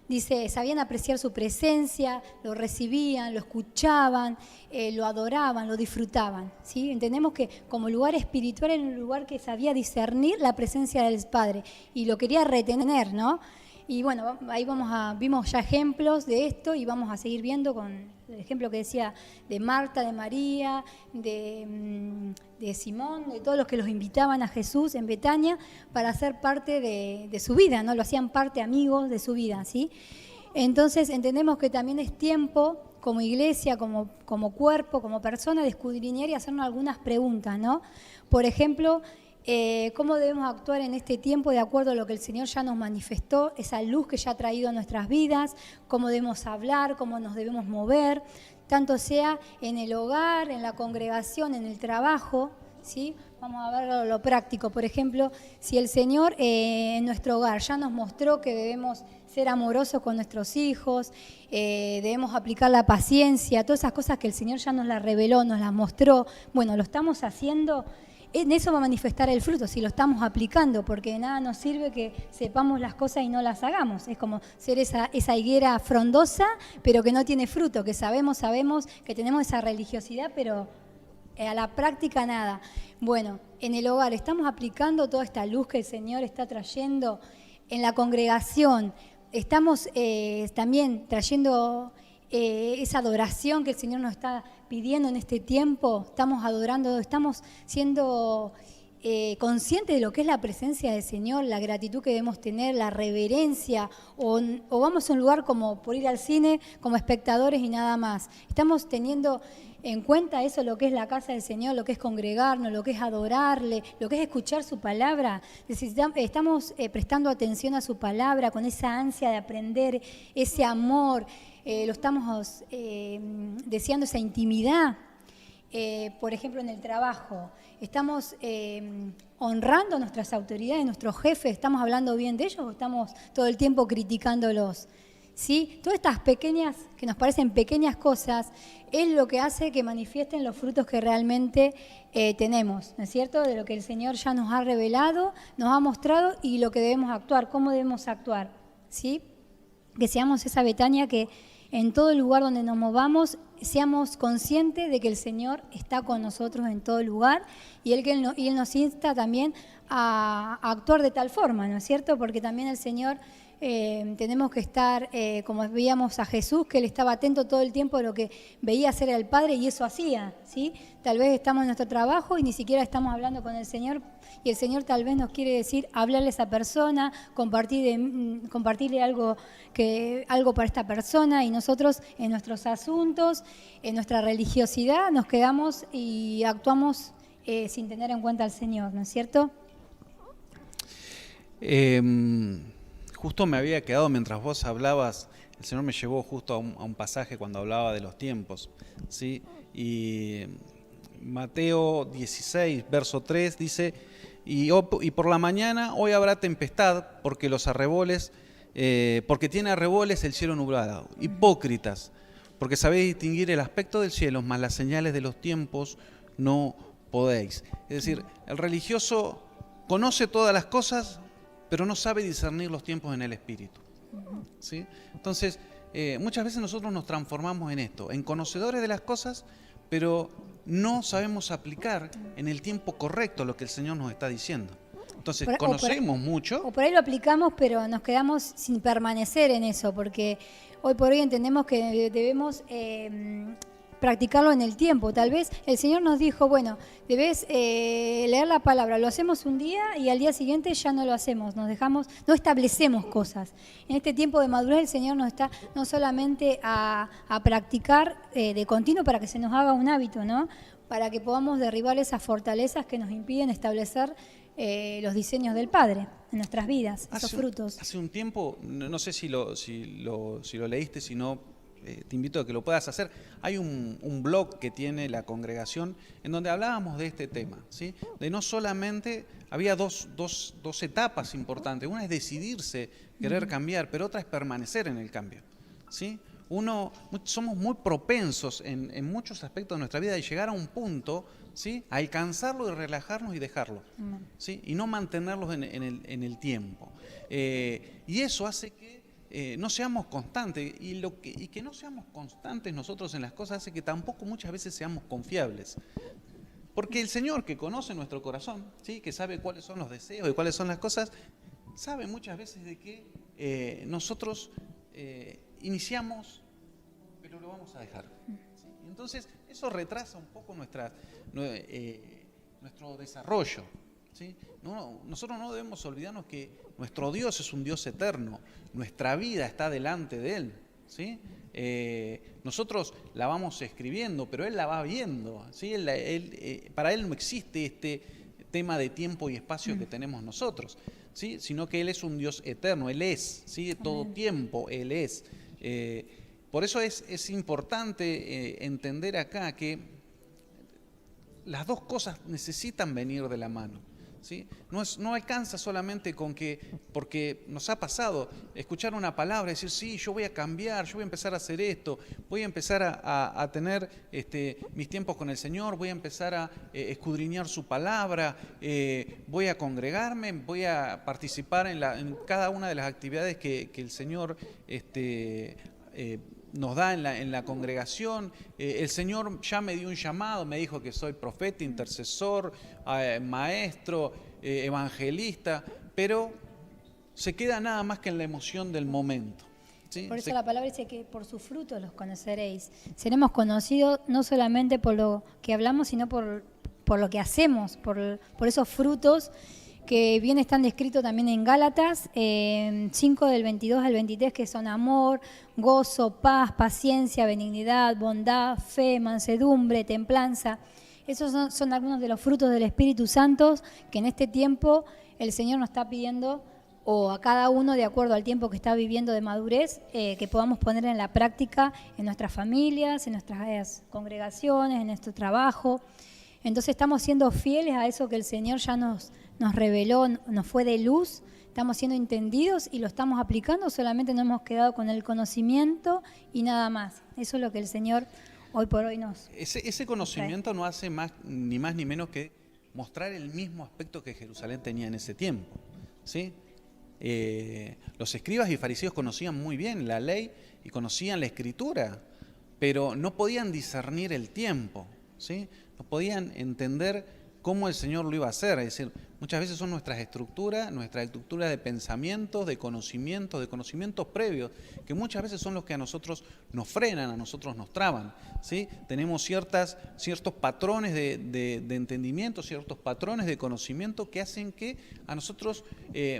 Dice, sabían apreciar su presencia, lo recibían, lo escuchaban, lo adoraban, lo disfrutaban, ¿sí? Entendemos que como lugar espiritual era un lugar que sabía discernir la presencia del Padre y lo quería retener, ¿no? Y bueno, ahí vimos ya ejemplos de esto y vamos a seguir viendo con el ejemplo que decía de Marta, de María, de Simón, de todos los que los invitaban a Jesús en Betania para ser parte de su vida, ¿no? Lo hacían parte amigos de su vida, ¿sí? Entonces entendemos que también es tiempo como iglesia, como cuerpo, como persona, de escudriñar y hacernos algunas preguntas, ¿no? Por ejemplo, cómo debemos actuar en este tiempo de acuerdo a lo que el Señor ya nos manifestó, esa luz que ya ha traído a nuestras vidas, cómo debemos hablar, cómo nos debemos mover, tanto sea en el hogar, en la congregación, en el trabajo, ¿sí? Vamos a ver lo práctico. Por ejemplo, si el Señor en nuestro hogar ya nos mostró que debemos ser amorosos con nuestros hijos, debemos aplicar la paciencia, todas esas cosas que el Señor ya nos las reveló, nos las mostró, bueno, lo estamos haciendo. En eso va a manifestar el fruto, si lo estamos aplicando, porque de nada nos sirve que sepamos las cosas y no las hagamos. Es como ser esa higuera frondosa, pero que no tiene fruto, que sabemos que tenemos esa religiosidad, pero a la práctica nada. Bueno, en el hogar estamos aplicando toda esta luz que el Señor está trayendo en la congregación. Estamos también trayendo esa adoración que el Señor nos está pidiendo en este tiempo. Estamos adorando, estamos siendo conscientes de lo que es la presencia del Señor, la gratitud que debemos tener, la reverencia, o vamos a un lugar como por ir al cine como espectadores y nada más. Estamos teniendo en cuenta eso, lo que es la casa del Señor, lo que es congregarnos, lo que es adorarle, lo que es escuchar su palabra. Estamos prestando atención a su palabra con esa ansia de aprender, ese amor, lo estamos deseando, esa intimidad. Por ejemplo, en el trabajo, estamos honrando a nuestras autoridades, nuestros jefes, ¿estamos hablando bien de ellos o estamos todo el tiempo criticándolos? ¿Sí? Todas estas pequeñas, que nos parecen pequeñas cosas, es lo que hace que manifiesten los frutos que realmente tenemos, ¿no es cierto? De lo que el Señor ya nos ha revelado, nos ha mostrado y lo que debemos actuar, cómo debemos actuar, ¿sí? Que seamos esa Betania que en todo lugar donde nos movamos seamos conscientes de que el Señor está con nosotros en todo lugar y Él nos insta también a actuar de tal forma, ¿no es cierto? Porque también el Señor tenemos que estar, como veíamos a Jesús, que Él estaba atento todo el tiempo de lo que veía hacer el Padre y eso hacía, ¿sí? Tal vez estamos en nuestro trabajo y ni siquiera estamos hablando con el Señor y el Señor tal vez nos quiere decir, hablarle a esa persona, compartirle algo para esta persona y nosotros en nuestros asuntos, en nuestra religiosidad, nos quedamos y actuamos sin tener en cuenta al Señor, ¿no es cierto? Justo me había quedado mientras vos hablabas, el Señor me llevó justo a un pasaje cuando hablaba de los tiempos, ¿sí? Y Mateo 16, verso 3 dice, y por la mañana hoy habrá tempestad porque los arreboles, porque tiene arreboles el cielo nublado. Hipócritas, porque sabéis distinguir el aspecto del cielo, mas las señales de los tiempos no podéis. Es decir, el religioso conoce todas las cosas, pero no sabe discernir los tiempos en el espíritu, ¿sí? Entonces, muchas veces nosotros nos transformamos en esto, en conocedores de las cosas, pero no sabemos aplicar en el tiempo correcto lo que el Señor nos está diciendo. Entonces, conocemos mucho. O por ahí lo aplicamos, pero nos quedamos sin permanecer en eso, porque hoy por hoy entendemos que debemos practicarlo en el tiempo. Tal vez el Señor nos dijo, bueno, debes leer la palabra, lo hacemos un día y al día siguiente ya no lo hacemos, nos dejamos, no establecemos cosas. En este tiempo de madurez el Señor nos está no solamente a practicar de continuo para que se nos haga un hábito, ¿no? Para que podamos derribar esas fortalezas que nos impiden establecer los diseños del Padre en nuestras vidas, esos frutos. Hace un tiempo, no sé si lo leíste, si no, te invito a que lo puedas hacer. Hay un blog que tiene la congregación en donde hablábamos de este tema, ¿sí? De no solamente, había dos etapas importantes. Una es decidirse, querer cambiar, pero otra es permanecer en el cambio, ¿sí? Somos muy propensos en muchos aspectos de nuestra vida de llegar a un punto, ¿sí? A alcanzarlo y relajarnos y dejarlo, ¿sí? Y no mantenerlos en el tiempo. Y eso hace que no seamos constantes y que no seamos constantes nosotros en las cosas hace que tampoco muchas veces seamos confiables. Porque el Señor que conoce nuestro corazón, ¿sí? Que sabe cuáles son los deseos y cuáles son las cosas, sabe muchas veces de que nosotros iniciamos, pero lo vamos a dejar, ¿sí? Entonces eso retrasa un poco nuestro desarrollo, ¿sí? Nosotros no debemos olvidarnos que nuestro Dios es un Dios eterno, nuestra vida está delante de Él, ¿sí? Nosotros la vamos escribiendo, pero Él la va viendo, ¿sí? Para Él no existe este tema de tiempo y espacio que tenemos nosotros, ¿sí? Sino que Él es un Dios eterno, Él es, ¿sí? Todo tiempo Él es. Por eso es importante entender acá que las dos cosas necesitan venir de la mano, ¿sí? No alcanza solamente con que, porque nos ha pasado, escuchar una palabra y decir, sí, yo voy a cambiar, yo voy a empezar a hacer esto, voy a empezar a tener mis tiempos con el Señor, voy a empezar a escudriñar su palabra, voy a congregarme, voy a participar en cada una de las actividades que el Señor nos da en la congregación. El Señor ya me dio un llamado, me dijo que soy profeta, intercesor, maestro, evangelista, pero se queda nada más que en la emoción del momento, ¿sí? Por eso la palabra dice que por sus frutos los conoceréis. Seremos conocidos no solamente por lo que hablamos, sino por lo que hacemos, por esos frutos que bien están descritos también en Gálatas 5 del 22 al 23, que son amor, gozo, paz, paciencia, benignidad, bondad, fe, mansedumbre, templanza. Esos son algunos de los frutos del Espíritu Santo que en este tiempo el Señor nos está pidiendo, o a cada uno de acuerdo al tiempo que está viviendo de madurez, que podamos poner en la práctica en nuestras familias, en nuestras congregaciones, en nuestro trabajo. Entonces estamos siendo fieles a eso que el Señor ya nos reveló, nos fue de luz, estamos siendo entendidos y lo estamos aplicando, solamente nos hemos quedado con el conocimiento y nada más. Eso es lo que el Señor hoy por hoy nos... Ese conocimiento no hace más ni menos que mostrar el mismo aspecto que Jerusalén tenía en ese tiempo, ¿sí? Los escribas y fariseos conocían muy bien la ley y conocían la escritura, pero no podían discernir el tiempo, ¿sí? No podían entender cómo el Señor lo iba a hacer. Es decir, muchas veces son nuestra estructura de pensamientos, de conocimientos previos, que muchas veces son los que a nosotros nos frenan, a nosotros nos traban, ¿sí? Tenemos ciertos patrones de entendimiento, ciertos patrones de conocimiento que hacen que a nosotros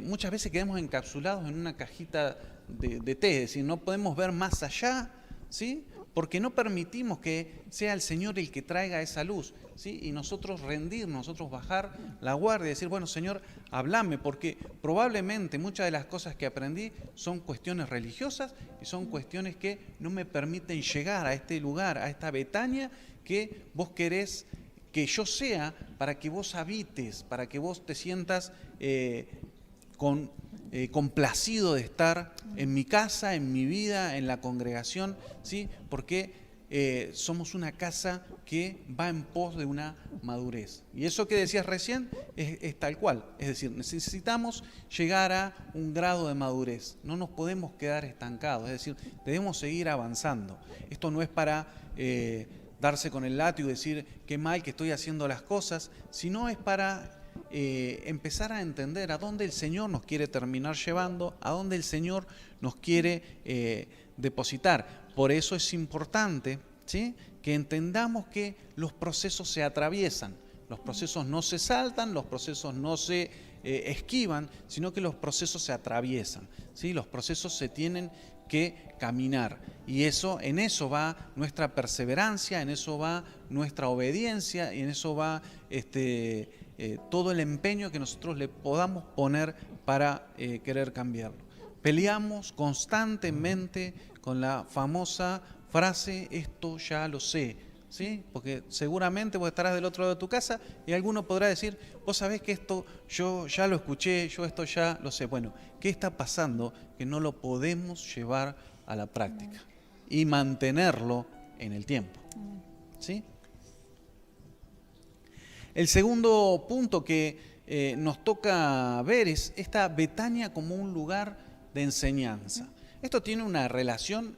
muchas veces quedemos encapsulados en una cajita de té, es decir, no podemos ver más allá, ¿sí? Porque no permitimos que sea el Señor el que traiga esa luz, ¿sí? Y nosotros rendirnos, nosotros bajar la guardia y decir, bueno, Señor, háblame, porque probablemente muchas de las cosas que aprendí son cuestiones religiosas y son cuestiones que no me permiten llegar a este lugar, a esta Betania que vos querés que yo sea para que vos habites, para que vos te sientas complacido de estar en mi casa, en mi vida, en la congregación, ¿sí? Porque somos una casa que va en pos de una madurez. Y eso que decías recién es tal cual. Es decir, necesitamos llegar a un grado de madurez. No nos podemos quedar estancados. Es decir, debemos seguir avanzando. Esto no es para darse con el látigo y decir qué mal que estoy haciendo las cosas, sino es para empezar a entender a dónde el Señor nos quiere terminar llevando, a dónde el Señor nos quiere depositar. Por eso es importante, ¿sí?, que entendamos que los procesos se atraviesan, los procesos no se saltan, los procesos no se esquivan, sino que los procesos se atraviesan, ¿sí? Los procesos se tienen que caminar, y en eso va nuestra perseverancia, en eso va nuestra obediencia, y en eso va todo el empeño que nosotros le podamos poner para querer cambiarlo. Peleamos constantemente con la famosa frase, esto ya lo sé, ¿sí? Porque seguramente vos estarás del otro lado de tu casa y alguno podrá decir, vos sabés que esto yo ya lo escuché, yo esto ya lo sé. Bueno, ¿qué está pasando? Que no lo podemos llevar a la práctica y mantenerlo en el tiempo, ¿sí? El segundo punto que nos toca ver es esta Betania como un lugar de enseñanza. Esto tiene una relación,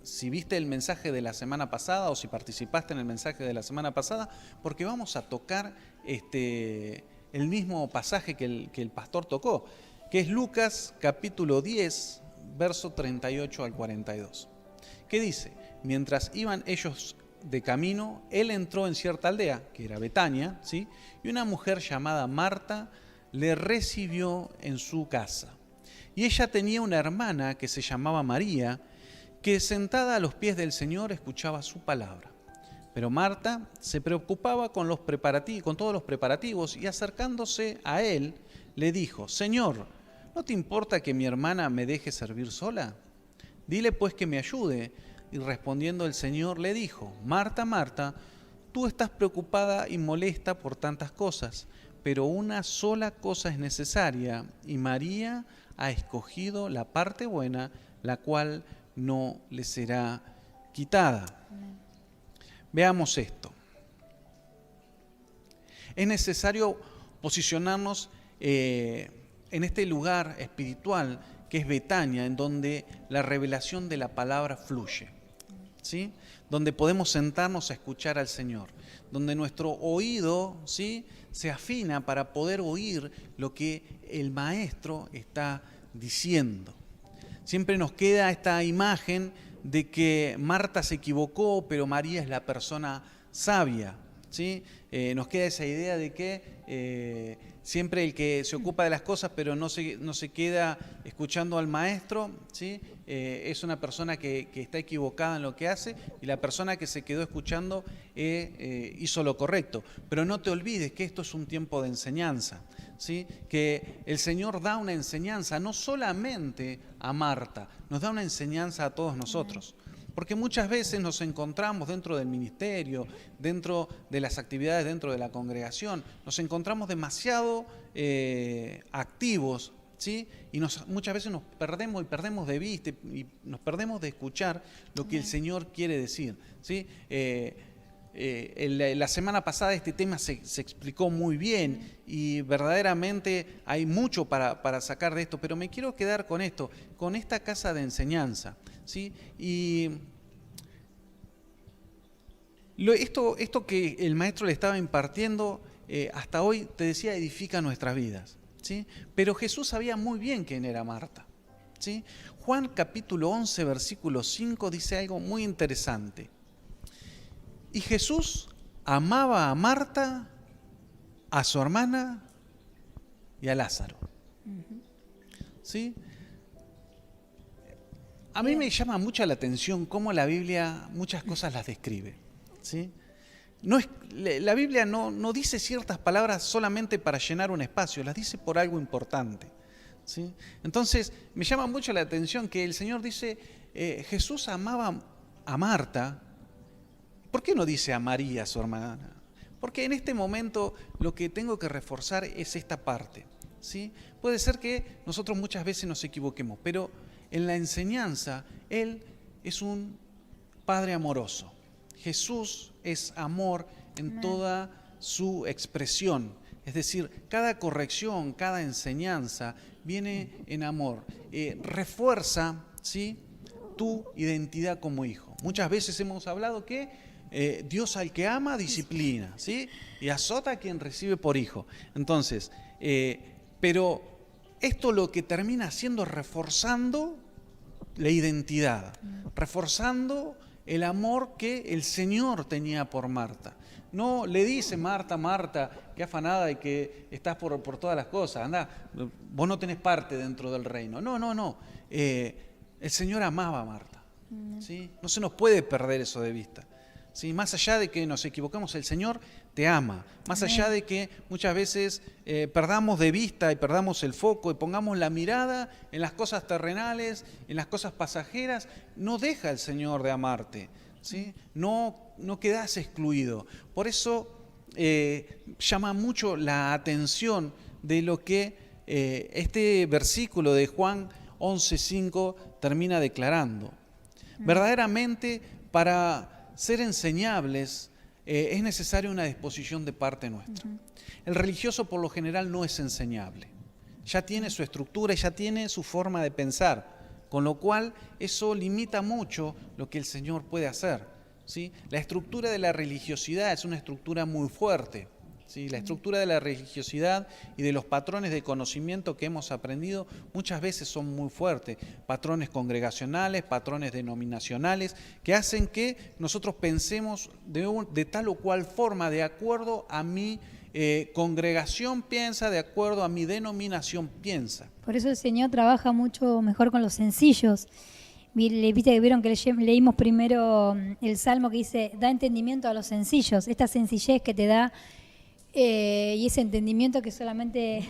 si viste el mensaje de la semana pasada o si participaste en el mensaje de la semana pasada, porque vamos a tocar el mismo pasaje que el pastor tocó, que es Lucas capítulo 10, verso 38 al 42. ¿Qué dice? Mientras iban ellos de camino, él entró en cierta aldea, que era Betania, ¿sí?, y una mujer llamada Marta le recibió en su casa. Y ella tenía una hermana que se llamaba María, que sentada a los pies del Señor escuchaba su palabra. Pero Marta se preocupaba con todos los preparativos, y acercándose a él, le dijo, Señor, ¿no te importa que mi hermana me deje servir sola? Dile pues que me ayude. Y respondiendo el Señor le dijo, Marta, Marta, tú estás preocupada y molesta por tantas cosas, pero una sola cosa es necesaria, y María ha escogido la parte buena, la cual no le será quitada. Amén. Veamos esto. Es necesario posicionarnos en este lugar espiritual que es Betania, en donde la revelación de la palabra fluye, ¿sí? Donde podemos sentarnos a escuchar al Señor, donde nuestro oído, ¿sí?, se afina para poder oír lo que el Maestro está diciendo. Siempre nos queda esta imagen de que Marta se equivocó, pero María es la persona sabia. ¿sí? Nos queda esa idea de que siempre el que se ocupa de las cosas pero no se queda escuchando al maestro, ¿sí? Es una persona que está equivocada en lo que hace, y la persona que se quedó escuchando hizo lo correcto. Pero no te olvides que esto es un tiempo de enseñanza, ¿sí? Que el Señor da una enseñanza no solamente a Marta, nos da una enseñanza a todos nosotros. Porque muchas veces nos encontramos dentro del ministerio, dentro de las actividades, dentro de la congregación, nos encontramos demasiado activos, ¿sí? Y muchas veces nos perdemos de vista y nos perdemos de escuchar lo que el Señor quiere decir, ¿sí? La semana pasada este tema se explicó muy bien y verdaderamente hay mucho para sacar de esto, pero me quiero quedar con esto, con esta casa de enseñanza, ¿sí? Y esto que el maestro le estaba impartiendo hasta hoy, te decía, edifica nuestras vidas, ¿sí? Pero Jesús sabía muy bien quién era Marta, ¿sí? Juan capítulo 11, versículo 5 dice algo muy interesante. Y Jesús amaba a Marta, a su hermana y a Lázaro, ¿sí? A mí me llama mucho la atención cómo la Biblia muchas cosas las describe, ¿sí? La Biblia no dice ciertas palabras solamente para llenar un espacio, las dice por algo importante, ¿sí? Entonces, me llama mucho la atención que el Señor dice, Jesús amaba a Marta. ¿Por qué no dice a María, su hermana? Porque en este momento lo que tengo que reforzar es esta parte, ¿sí? Puede ser que nosotros muchas veces nos equivoquemos, pero en la enseñanza, Él es un Padre amoroso. Jesús es amor en toda su expresión. Es decir, cada corrección, cada enseñanza viene en amor. Refuerza, ¿sí?, tu identidad como hijo. Muchas veces hemos hablado que Dios al que ama disciplina, ¿sí?, y azota a quien recibe por hijo. Entonces, pero esto lo que termina haciendo es reforzando la identidad, reforzando el amor que el Señor tenía por Marta. No le dice, Marta, Marta, qué afanada y que estás por todas las cosas, anda, vos no tenés parte dentro del reino. No. El Señor amaba a Marta, ¿sí? No se nos puede perder eso de vista, ¿sí? Más allá de que nos equivocamos, el Señor te ama. Más allá de que muchas veces perdamos de vista y perdamos el foco y pongamos la mirada en las cosas terrenales, en las cosas pasajeras, no deja el Señor de amarte, ¿sí? No quedás excluido. Por eso llama mucho la atención de lo que este versículo de Juan 11:5 termina declarando. Verdaderamente, para ser enseñables es necesaria una disposición de parte nuestra. El religioso por lo general no es enseñable. Ya tiene su estructura, ya tiene su forma de pensar, con lo cual eso limita mucho lo que el Señor puede hacer, ¿sí? La estructura de la religiosidad es una estructura muy fuerte, ¿sí? La estructura de la religiosidad y de los patrones de conocimiento que hemos aprendido muchas veces son muy fuertes, patrones congregacionales, patrones denominacionales, que hacen que nosotros pensemos de tal o cual forma, de acuerdo a mi congregación piensa, de acuerdo a mi denominación piensa. Por eso el Señor trabaja mucho mejor con los sencillos. Viste que vieron que leímos primero el Salmo que dice, da entendimiento a los sencillos, esta sencillez que te da y ese entendimiento que solamente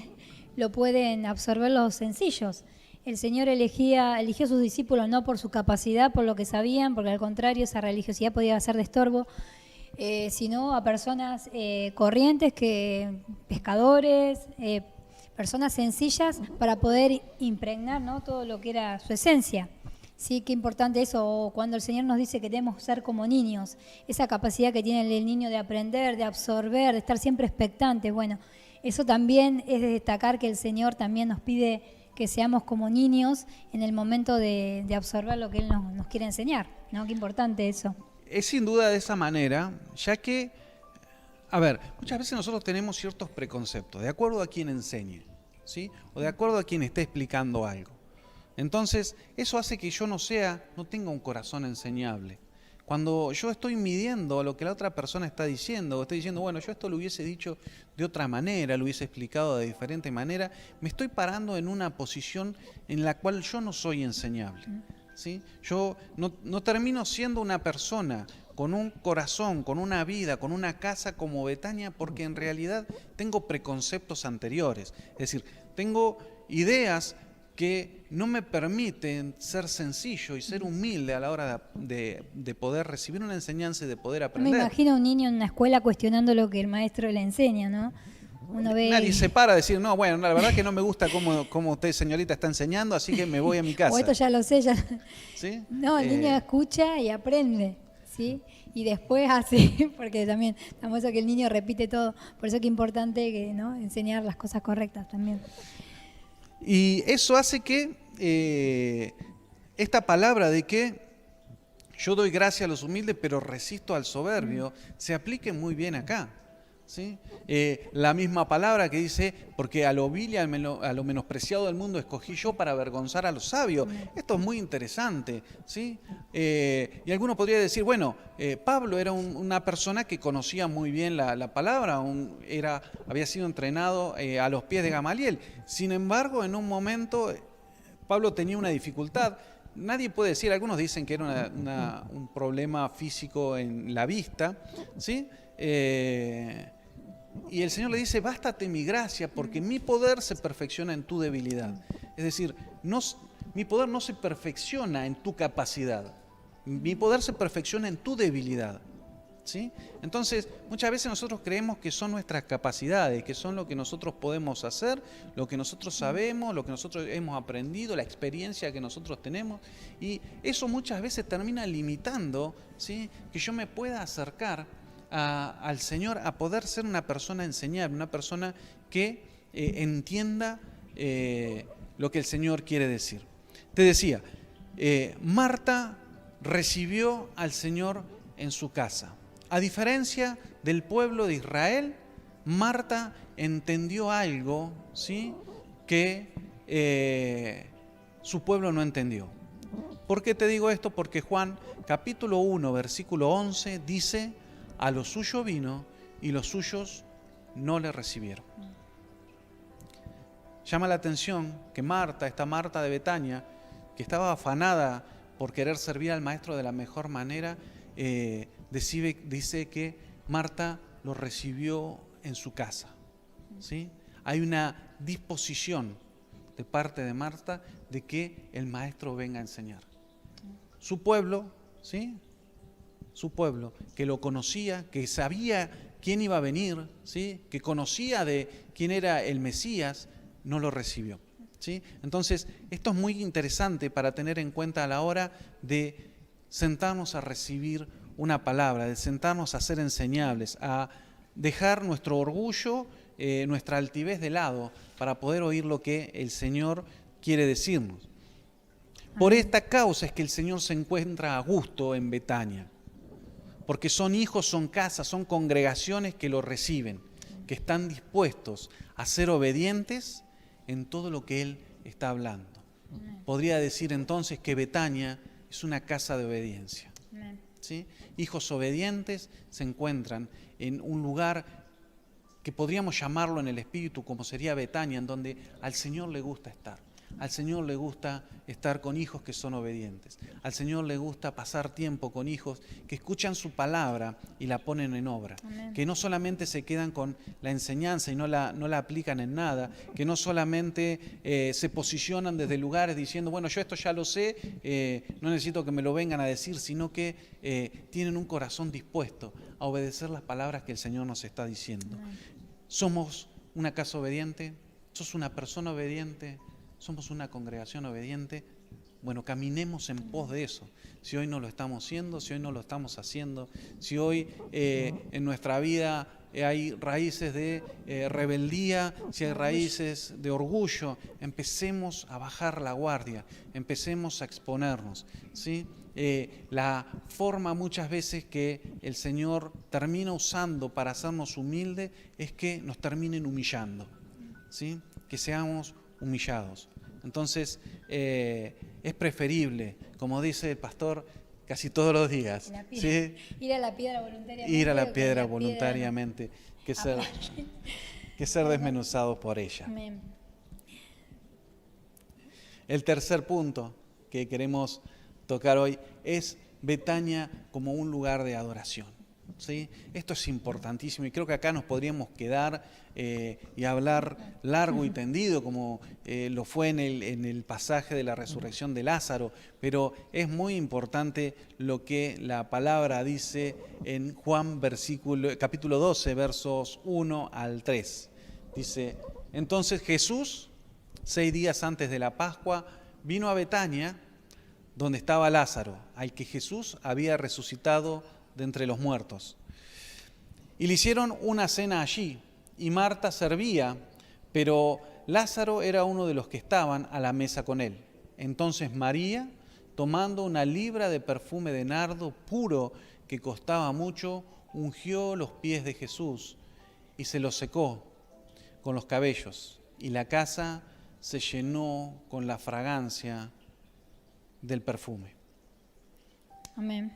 lo pueden absorber los sencillos. El Señor eligió a sus discípulos no por su capacidad, por lo que sabían, porque al contrario esa religiosidad podía ser de estorbo, sino a personas corrientes, pescadores, personas sencillas, para poder impregnar, ¿no?, todo lo que era su esencia. Sí, qué importante eso, cuando el Señor nos dice que debemos ser como niños, esa capacidad que tiene el niño de aprender, de absorber, de estar siempre expectantes. Bueno, eso también es de destacar, que el Señor también nos pide que seamos como niños en el momento de absorber lo que Él nos quiere enseñar, ¿no? Qué importante eso. Es sin duda de esa manera, ya que, a ver, muchas veces nosotros tenemos ciertos preconceptos, de acuerdo a quien enseñe, ¿sí?, o de acuerdo a quien esté explicando algo. Entonces, eso hace que yo no tenga un corazón enseñable. cuando yo estoy midiendo lo que la otra persona está diciendo, o estoy diciendo, bueno, yo esto lo hubiese dicho de otra manera, lo hubiese explicado de diferente manera, me estoy parando en una posición en la cual yo no soy enseñable, ¿sí? Yo no termino siendo una persona con un corazón, con una vida, con una casa como Betania, porque en realidad tengo preconceptos anteriores, es decir, tengo ideas que no me permiten ser sencillo y ser humilde a la hora de poder recibir una enseñanza y de poder aprender. Me imagino a un niño en una escuela cuestionando lo que el maestro le enseña, ¿no? Uno ve... Nadie se para a decir, no, bueno, la verdad que no me gusta cómo usted, señorita, está enseñando, así que me voy a mi casa. O esto ya lo sé, ya... ¿Sí? No, el niño escucha y aprende, ¿sí? Y después hace, porque también, famoso que el niño repite todo, por eso que es importante que, ¿no? Enseñar las cosas correctas también. Y eso hace que esta palabra de que yo doy gracia a los humildes, pero resisto al soberbio, se aplique muy bien acá, ¿sí? La misma palabra que dice, porque a lo vil y a lo menospreciado del mundo escogí yo para avergonzar a los sabios. Esto es muy interesante, ¿sí? Y alguno podría decir, bueno, Pablo era una persona que conocía muy bien la palabra, había sido entrenado a los pies de Gamaliel. Sin embargo, en un momento, Pablo tenía una dificultad. Nadie puede decir, algunos dicen que era un problema físico en la vista, ¿sí? Y el Señor le dice, bástate mi gracia, porque mi poder se perfecciona en tu debilidad. Es decir, mi poder no se perfecciona en tu capacidad, mi poder se perfecciona en tu debilidad, ¿sí? Entonces, muchas veces nosotros creemos que son nuestras capacidades, que son lo que nosotros podemos hacer, lo que nosotros sabemos, lo que nosotros hemos aprendido, la experiencia que nosotros tenemos, y eso muchas veces termina limitando, ¿sí?, que yo me pueda acercar al Señor, a poder ser una persona enseñable, una persona que entienda lo que el Señor quiere decir. Te decía, Marta recibió al Señor en su casa. A diferencia del pueblo de Israel, Marta entendió algo, ¿sí?, que su pueblo no entendió. ¿Por qué te digo esto? Porque Juan capítulo 1, versículo 11 dice, a lo suyo vino y los suyos no le recibieron. Llama la atención que Marta, esta Marta de Betania, que estaba afanada por querer servir al Maestro de la mejor manera, dice que Marta lo recibió en su casa, ¿sí? Hay una disposición de parte de Marta de que el Maestro venga a enseñar. Su pueblo, ¿sí?, su pueblo, que lo conocía, que sabía quién iba a venir, ¿sí?, que conocía de quién era el Mesías, no lo recibió, ¿sí? Entonces, esto es muy interesante para tener en cuenta a la hora de sentarnos a recibir una palabra, de sentarnos a ser enseñables, a dejar nuestro orgullo, nuestra altivez de lado, para poder oír lo que el Señor quiere decirnos. Por esta causa es que el Señor se encuentra a gusto en Betania, porque son hijos, son casas, son congregaciones que lo reciben, que están dispuestos a ser obedientes en todo lo que Él está hablando. Podría decir entonces que Betania es una casa de obediencia, ¿sí? Hijos obedientes se encuentran en un lugar que podríamos llamarlo en el espíritu como sería Betania, en donde al Señor le gusta estar. Al Señor le gusta estar con hijos que son obedientes. Al Señor le gusta pasar tiempo con hijos que escuchan su palabra y la ponen en obra. Amén. Que no solamente se quedan con la enseñanza y no la aplican en nada, que no solamente se posicionan desde lugares diciendo, bueno, yo esto ya lo sé, no necesito que me lo vengan a decir, sino que tienen un corazón dispuesto a obedecer las palabras que el Señor nos está diciendo. Amén. Somos una casa obediente, sos una persona obediente, somos una congregación obediente. Bueno, caminemos en pos de eso. Si hoy no lo estamos haciendo, si hoy no lo estamos haciendo, si hoy en nuestra vida hay raíces de rebeldía, si hay raíces de orgullo, empecemos a bajar la guardia, empecemos a exponernos, ¿sí? La forma muchas veces que el Señor termina usando para hacernos humildes es que nos terminen humillando, ¿sí? Que seamos humillados. Entonces, es preferible, como dice el pastor, casi todos los días. La piedra. ¿Sí? Ir a la piedra voluntariamente. Ir a la o que piedra la voluntariamente, que ser, Aparte. que ser desmenuzados por ella. Amén. El tercer punto que queremos tocar hoy es Betania como un lugar de adoración. ¿Sí? Esto es importantísimo y creo que acá nos podríamos quedar y hablar largo y tendido como lo fue en el pasaje de la resurrección de Lázaro, pero es muy importante lo que la palabra dice en Juan capítulo 12, versos 1 al 3. Dice, entonces Jesús, 6 días antes de la Pascua, vino a Betania, donde estaba Lázaro, al que Jesús había resucitado de entre los muertos. Y le hicieron una cena allí, y Marta servía, pero Lázaro era uno de los que estaban a la mesa con él. Entonces María, tomando una libra de perfume de nardo puro que costaba mucho, ungió los pies de Jesús y se los secó con los cabellos, y la casa se llenó con la fragancia del perfume. Amén.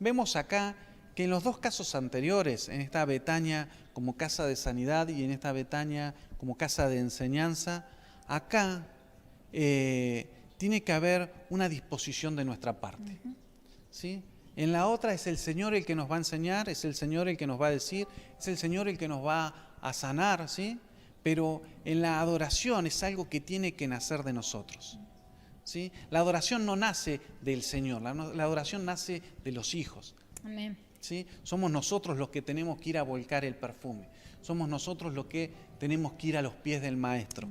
Vemos acá que en los dos casos anteriores, en esta Betania como casa de sanidad y en esta Betania como casa de enseñanza, acá tiene que haber una disposición de nuestra parte. ¿Sí? En la otra es el Señor el que nos va a enseñar, es el Señor el que nos va a decir, es el Señor el que nos va a sanar, ¿sí? Pero en la adoración es algo que tiene que nacer de nosotros. ¿Sí? La adoración no nace del Señor, la adoración nace de los hijos. Amén. ¿Sí? Somos nosotros los que tenemos que ir a volcar el perfume. Somos nosotros los que tenemos que ir a los pies del Maestro.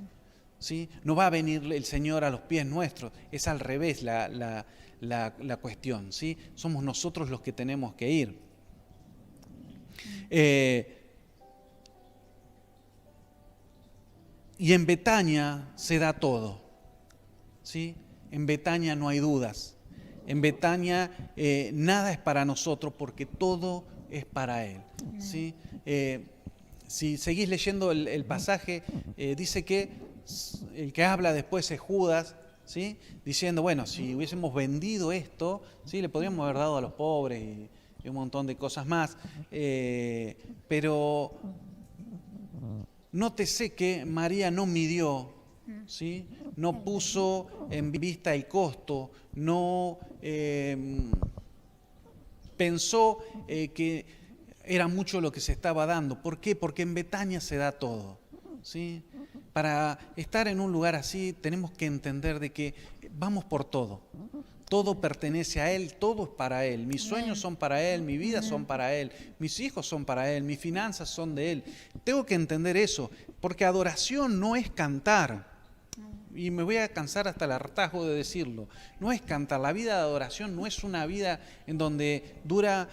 ¿Sí? No va a venir el Señor a los pies nuestros, es al revés la cuestión. ¿Sí? Somos nosotros los que tenemos que ir. Y en Betania se da todo. ¿Sí? En Betania no hay dudas. En Betania nada es para nosotros porque todo es para Él. ¿Sí? Si seguís leyendo el pasaje, dice que el que habla después es Judas, ¿sí? Diciendo, bueno, si hubiésemos vendido esto, ¿sí? Le podríamos haber dado a los pobres y un montón de cosas más. Pero nótese que María no midió, ¿sí? No puso en vista el costo, no pensó que era mucho lo que se estaba dando. ¿Por qué? Porque en Betania se da todo, ¿sí? Para estar en un lugar así tenemos que entender de que vamos por todo. Todo pertenece a Él, todo es para Él. Mis sueños son para Él, mi vida son para Él, mis hijos son para Él, mis finanzas son de Él. Tengo que entender eso, porque adoración no es cantar. Y me voy a cansar hasta el hartazgo de decirlo. No es cantar, la vida de adoración no es una vida en donde dura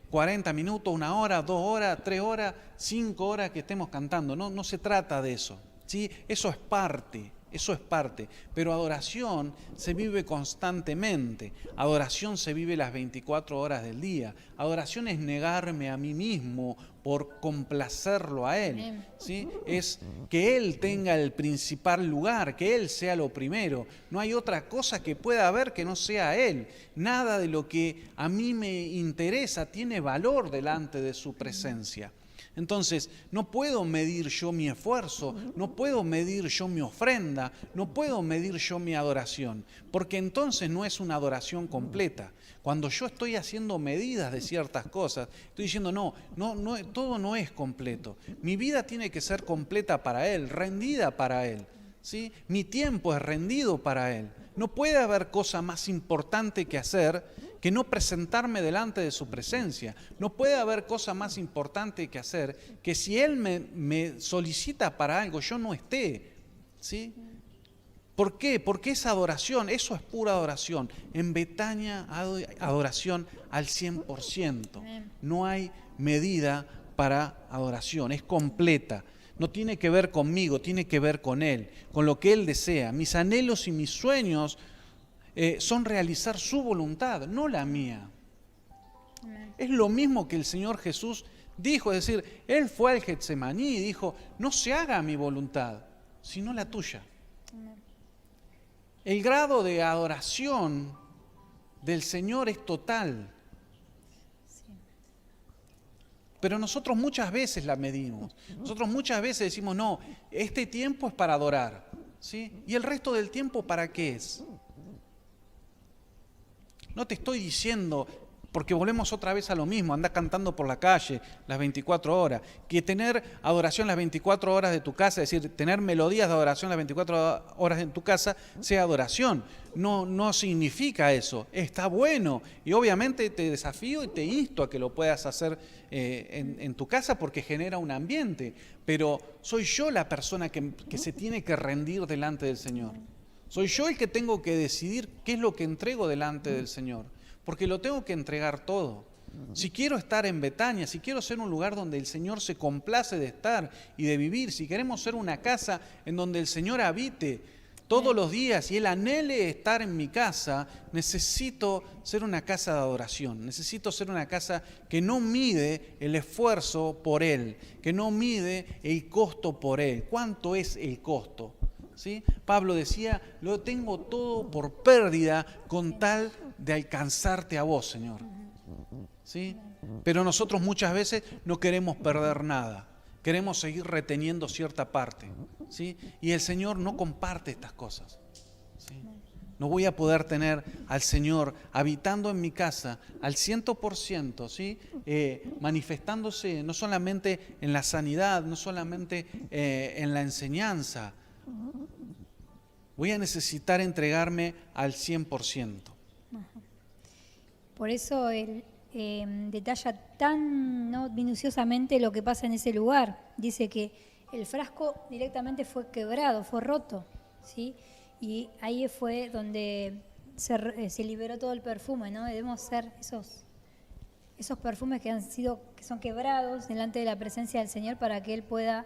40 minutos, 1 hora, 2 horas, 3 horas, 5 horas que estemos cantando. No se trata de eso, ¿sí? Eso es parte, pero adoración se vive constantemente, adoración se vive las 24 horas del día, adoración es negarme a mí mismo por complacerlo a Él, ¿sí? Es que Él tenga el principal lugar, que Él sea lo primero, no hay otra cosa que pueda haber que no sea Él, nada de lo que a mí me interesa tiene valor delante de su presencia. Entonces, no puedo medir yo mi esfuerzo, no puedo medir yo mi ofrenda, no puedo medir yo mi adoración, porque entonces no es una adoración completa. Cuando yo estoy haciendo medidas de ciertas cosas, estoy diciendo, no, todo no es completo. Mi vida tiene que ser completa para Él, rendida para Él, ¿sí? Mi tiempo es rendido para Él. No puede haber cosa más importante que hacer que no presentarme delante de su presencia. No puede haber cosa más importante que hacer que si Él me solicita para algo, yo no esté, ¿sí? ¿Por qué? Porque es adoración, eso es pura adoración. En Betania hay adoración al 100%. No hay medida para adoración, es completa. No tiene que ver conmigo, tiene que ver con Él, con lo que Él desea. Mis anhelos y mis sueños son realizar su voluntad, no la mía. Amén. Es lo mismo que el Señor Jesús dijo, es decir, Él fue al Getsemaní y dijo, no se haga mi voluntad, sino la tuya. Amén. El grado de adoración del Señor es total. Pero nosotros muchas veces la medimos. Nosotros muchas veces decimos, no, este tiempo es para adorar, ¿sí? ¿Y el resto del tiempo para qué es? No te estoy diciendo, porque volvemos otra vez a lo mismo, anda cantando por la calle las 24 horas, que tener adoración las 24 horas de tu casa, es decir, tener melodías de adoración las 24 horas en tu casa, sea adoración. No significa eso, está bueno. Y obviamente te desafío y te insto a que lo puedas hacer en tu casa porque genera un ambiente. Pero soy yo la persona que se tiene que rendir delante del Señor. Soy yo el que tengo que decidir qué es lo que entrego delante del Señor, porque lo tengo que entregar todo. Si quiero estar en Betania, si quiero ser un lugar donde el Señor se complace de estar y de vivir, si queremos ser una casa en donde el Señor habite todos los días y Él anhele estar en mi casa, necesito ser una casa de adoración, necesito ser una casa que no mide el esfuerzo por Él, que no mide el costo por Él. ¿Cuánto es el costo? ¿Sí? Pablo decía, lo tengo todo por pérdida con tal de alcanzarte a vos, Señor. ¿Sí? Pero nosotros muchas veces no queremos perder nada, queremos seguir reteniendo cierta parte, ¿sí? Y el Señor no comparte estas cosas, ¿sí? No voy a poder tener al Señor habitando en mi casa al 100%, ¿sí? Manifestándose no solamente en la sanidad, no solamente en la enseñanza. Voy a necesitar entregarme al 100%. Por eso él detalla tan minuciosamente lo que pasa en ese lugar. Dice que el frasco directamente fue quebrado, fue roto, ¿sí? Y ahí fue donde se liberó todo el perfume, ¿no? Debemos ser esos perfumes que son quebrados delante de la presencia del Señor para que Él pueda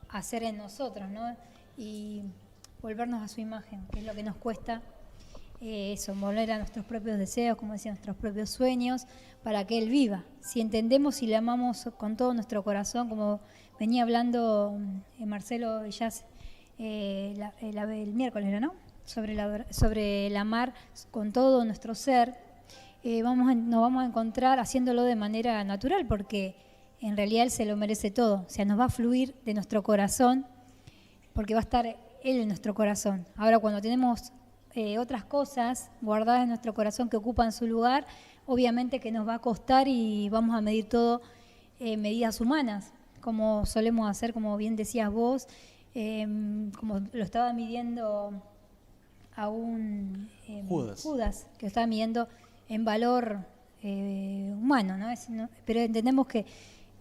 hacer en nosotros, ¿no? Y volvernos a su imagen, que es lo que nos cuesta volver a nuestros propios deseos, como decía, nuestros propios sueños, para que Él viva. Si entendemos y le amamos con todo nuestro corazón, como venía hablando Marcelo Villas el miércoles, ¿no? Sobre el amar con todo nuestro ser, nos vamos a encontrar haciéndolo de manera natural, porque en realidad Él se lo merece todo. O sea, nos va a fluir de nuestro corazón, porque va a estar Él en nuestro corazón. Ahora, cuando tenemos otras cosas guardadas en nuestro corazón que ocupan su lugar, obviamente que nos va a costar y vamos a medir todo medidas humanas, como solemos hacer, como bien decías vos, como lo estaba midiendo a un Judas, que lo estaba midiendo en valor humano, ¿no? Pero entendemos que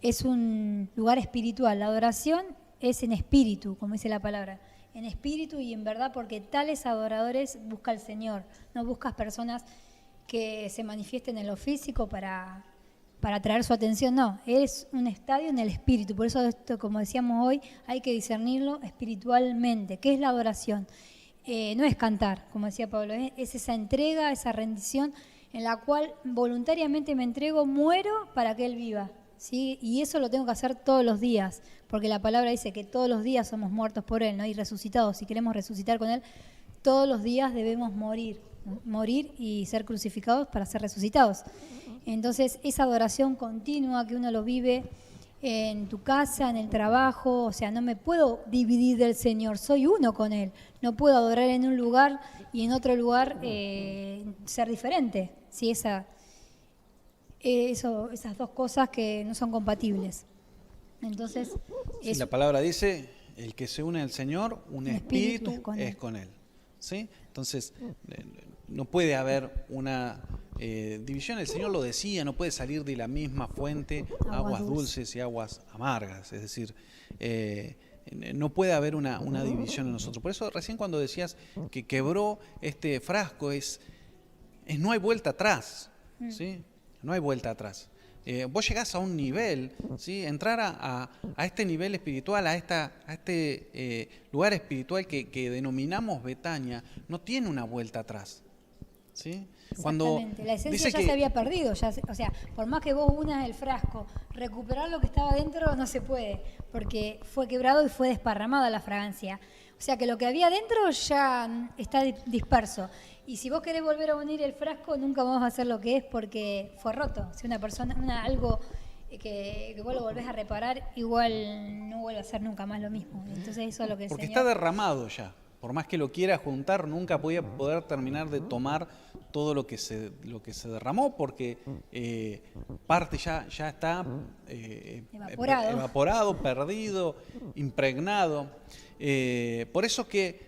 es un lugar espiritual. La adoración es en espíritu, como dice la palabra, en espíritu y en verdad, porque tales adoradores busca el Señor. No buscas personas que se manifiesten en lo físico para atraer su atención, no. Es un estadio en el espíritu. Por eso esto, como decíamos hoy, hay que discernirlo espiritualmente. ¿Qué es la adoración? No es cantar, como decía Pablo, es esa entrega, esa rendición en la cual voluntariamente me entrego, muero para que Él viva, ¿sí? Y eso lo tengo que hacer todos los días, porque la palabra dice que todos los días somos muertos por Él, ¿no? Y resucitados. Si queremos resucitar con Él, todos los días debemos morir, ¿no? Morir y ser crucificados para ser resucitados. Entonces, esa adoración continua que uno lo vive en tu casa, en el trabajo, o sea, no me puedo dividir del Señor, soy uno con Él. No puedo adorar en un lugar y en otro lugar ser diferente, ¿sí? Esas dos cosas que no son compatibles. Entonces, sí, la palabra dice, el que se une al Señor, un espíritu es con Él. ¿Sí? Entonces, no puede haber una división. El Señor lo decía, no puede salir de la misma fuente aguas dulces y aguas amargas. Es decir, no puede haber una división en nosotros. Por eso recién cuando decías que quebró este frasco, no hay vuelta atrás, ¿sí? No hay vuelta atrás. Vos llegás a un nivel, ¿sí? Entrar a este nivel espiritual, a este lugar espiritual que denominamos Betania, no tiene una vuelta atrás, ¿sí? Exactamente, la esencia ya se había perdido, o sea, por más que vos unas el frasco, recuperar lo que estaba dentro no se puede, porque fue quebrado y fue desparramada la fragancia. O sea que lo que había dentro ya está disperso. Y si vos querés volver a unir el frasco, nunca vamos a hacer lo que es porque fue roto. Si una persona, algo que vos lo volvés a reparar, igual no vuelve a ser nunca más lo mismo. Entonces eso es lo que el Porque Señor... está derramado ya. Por más que lo quiera juntar, nunca voy a poder terminar de tomar todo lo que se derramó, porque parte ya está evaporado, perdido, impregnado. Por eso que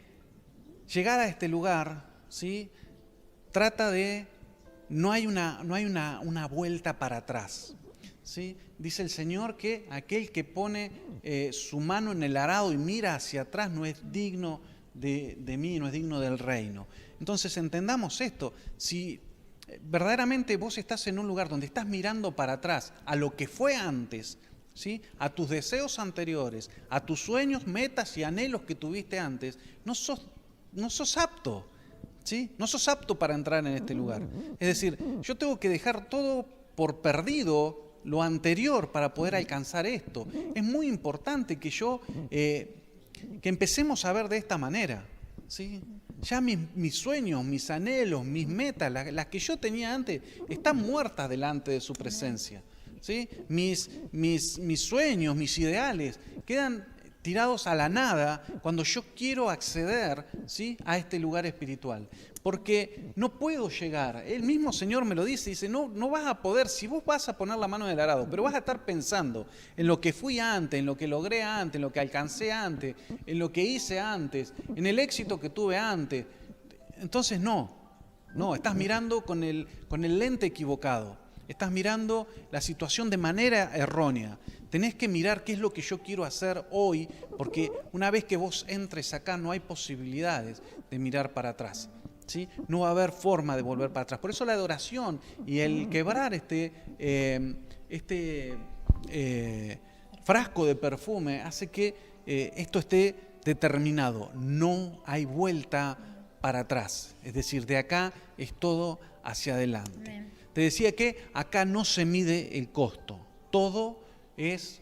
llegar a este lugar, ¿sí? Trata de... No hay una vuelta para atrás. ¿Sí? Dice el Señor que aquel que pone su mano en el arado y mira hacia atrás no es digno de mí, no es digno del reino. Entonces entendamos esto, si verdaderamente vos estás en un lugar donde estás mirando para atrás a lo que fue antes, ¿sí? A tus deseos anteriores, a tus sueños, metas y anhelos que tuviste antes, no sos apto, ¿sí? No sos apto para entrar en este lugar. Es decir, yo tengo que dejar todo por perdido, lo anterior, para poder alcanzar esto. Es muy importante que que empecemos a ver de esta manera, ¿sí? Ya mis sueños, mis anhelos, mis metas, las que yo tenía antes, están muertas delante de su presencia, ¿sí? Mis sueños, mis ideales, quedan tirados a la nada cuando yo quiero acceder, ¿sí? A este lugar espiritual. Porque no puedo llegar. El mismo Señor me lo dice, no vas a poder, si vos vas a poner la mano en el arado, pero vas a estar pensando en lo que fui antes, en lo que logré antes, en lo que alcancé antes, en lo que hice antes, en el éxito que tuve antes. Entonces no, estás mirando con el lente equivocado, estás mirando la situación de manera errónea. Tenés que mirar qué es lo que yo quiero hacer hoy, porque una vez que vos entres acá no hay posibilidades de mirar para atrás. ¿Sí? No va a haber forma de volver para atrás. Por eso la adoración y el quebrar este frasco de perfume hace que esto esté determinado. No hay vuelta para atrás. Es decir, de acá es todo hacia adelante. Amén. Te decía que acá no se mide el costo. Todo es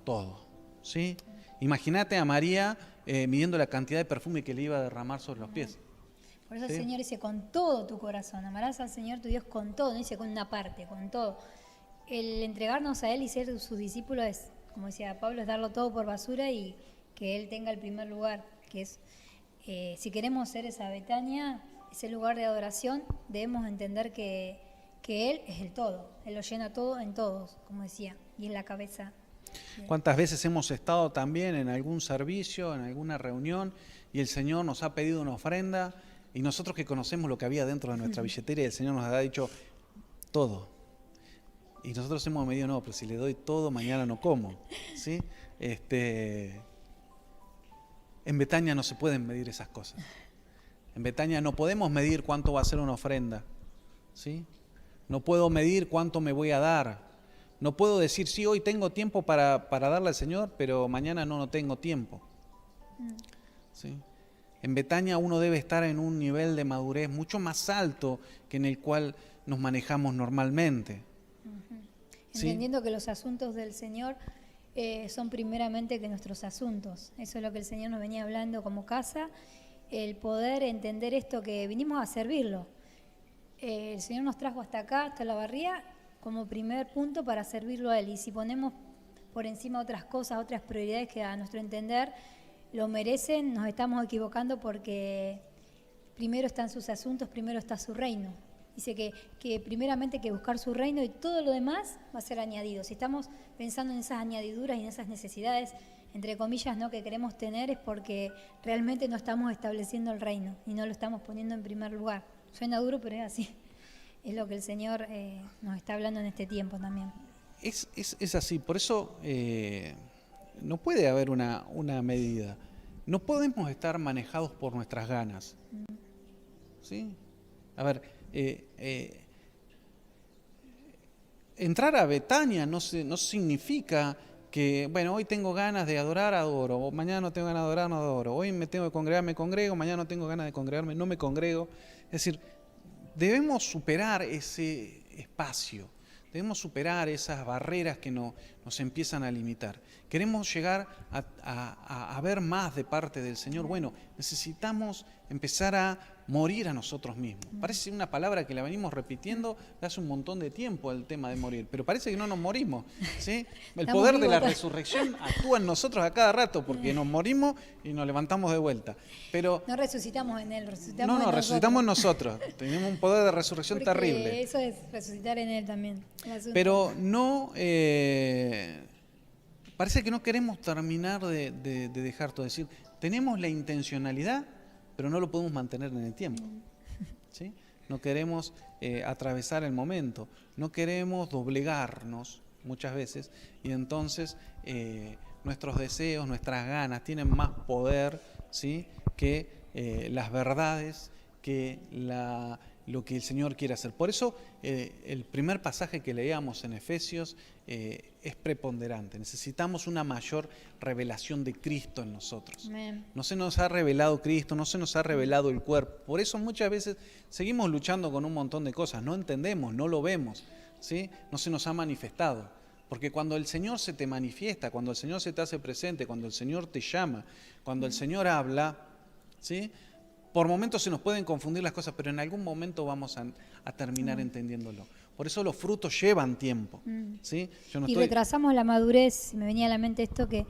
todo. ¿Sí? Imagínate a María midiendo la cantidad de perfume que le iba a derramar sobre los pies. Por eso el Señor dice con todo tu corazón, amarás al Señor tu Dios con todo, no dice con una parte, con todo. El entregarnos a Él y ser sus discípulos es, como decía Pablo, es darlo todo por basura y que Él tenga el primer lugar, que es, si queremos ser esa Betania, ese lugar de adoración, debemos entender que Él es el todo, Él lo llena todo en todos, como decía, y es la cabeza. ¿Cuántas veces hemos estado también en algún servicio, en alguna reunión, y el Señor nos ha pedido una ofrenda? Y nosotros que conocemos lo que había dentro de nuestra billetera y el Señor nos ha dicho todo. Y nosotros hemos medido, no, pero si le doy todo, mañana no como. ¿Sí? En Betania no se pueden medir esas cosas. En Betania no podemos medir cuánto va a ser una ofrenda. ¿Sí? No puedo medir cuánto me voy a dar. No puedo decir, sí, hoy tengo tiempo para darle al Señor, pero mañana no tengo tiempo. ¿Sí? En Betania uno debe estar en un nivel de madurez mucho más alto que en el cual nos manejamos normalmente. ¿Sí? Entendiendo que los asuntos del Señor son primeramente que nuestros asuntos. Eso es lo que el Señor nos venía hablando como casa, el poder entender esto, que vinimos a servirlo. El Señor nos trajo hasta acá, hasta la barría, como primer punto para servirlo a Él. Y si ponemos por encima otras cosas, otras prioridades que a nuestro entender lo merecen, nos estamos equivocando, porque primero están sus asuntos, primero está su reino. Dice que primeramente hay que buscar su reino y todo lo demás va a ser añadido. Si estamos pensando en esas añadiduras y en esas necesidades, entre comillas, ¿no?, que queremos tener, es porque realmente no estamos estableciendo el reino y no lo estamos poniendo en primer lugar. Suena duro, pero es así. Es lo que el Señor nos está hablando en este tiempo también. Es así, por eso no puede haber una medida. No podemos estar manejados por nuestras ganas. ¿Sí? A ver, entrar a Betania no significa que, bueno, hoy tengo ganas de adorar, adoro, o mañana no tengo ganas de adorar, no adoro, hoy me tengo que congregar, me congrego, mañana no tengo ganas de congregarme, no me congrego. Es decir, debemos superar ese espacio, Debemos superar esas barreras que nos empiezan a limitar. Queremos llegar a ver más de parte del Señor. Bueno, necesitamos empezar a morir a nosotros mismos. Parece una palabra que la venimos repitiendo hace un montón de tiempo, el tema de morir, pero parece que no nos morimos, ¿sí? El poder de la resurrección actúa en nosotros a cada rato, porque nos morimos y nos levantamos de vuelta. Pero no resucitamos en Él, resucitamos en nosotros. Tenemos un poder de resurrección porque terrible. Eso es resucitar en Él también. Pero no, parece que no queremos terminar de dejar todo. Es decir, tenemos la intencionalidad, pero no lo podemos mantener en el tiempo. ¿Sí? No queremos atravesar el momento, no queremos doblegarnos muchas veces, y entonces nuestros deseos, nuestras ganas tienen más poder, ¿sí?, que las verdades, que lo que el Señor quiere hacer. Por eso el primer pasaje que leíamos en Efesios es preponderante. Necesitamos una mayor revelación de Cristo en nosotros. Amén. No se nos ha revelado Cristo, no se nos ha revelado el cuerpo. Por eso muchas veces seguimos luchando con un montón de cosas. No entendemos, no lo vemos, ¿sí? No se nos ha manifestado. Porque cuando el Señor se te manifiesta, cuando el Señor se te hace presente, cuando el Señor te llama, cuando el Señor habla, ¿sí?, por momentos se nos pueden confundir las cosas, pero en algún momento vamos a terminar entendiéndolo. Por eso los frutos llevan tiempo, ¿sí? Retrasamos la madurez. Me venía a la mente esto, que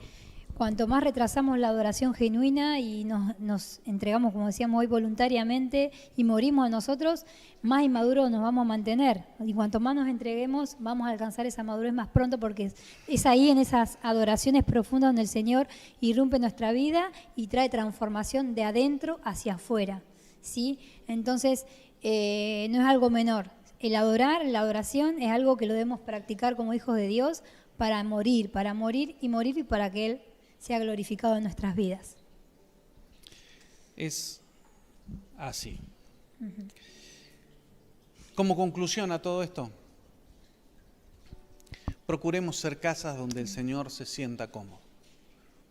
cuanto más retrasamos la adoración genuina y nos entregamos, como decíamos hoy, voluntariamente y morimos a nosotros, más inmaduros nos vamos a mantener. Y cuanto más nos entreguemos, vamos a alcanzar esa madurez más pronto, porque es ahí, en esas adoraciones profundas, donde el Señor irrumpe nuestra vida y trae transformación de adentro hacia afuera, ¿sí? Entonces, no es algo menor. El adorar, la adoración, es algo que lo debemos practicar como hijos de Dios para morir y para que Él sea glorificado en nuestras vidas. Es así. Como conclusión a todo esto, procuremos ser casas donde el Señor se sienta cómodo.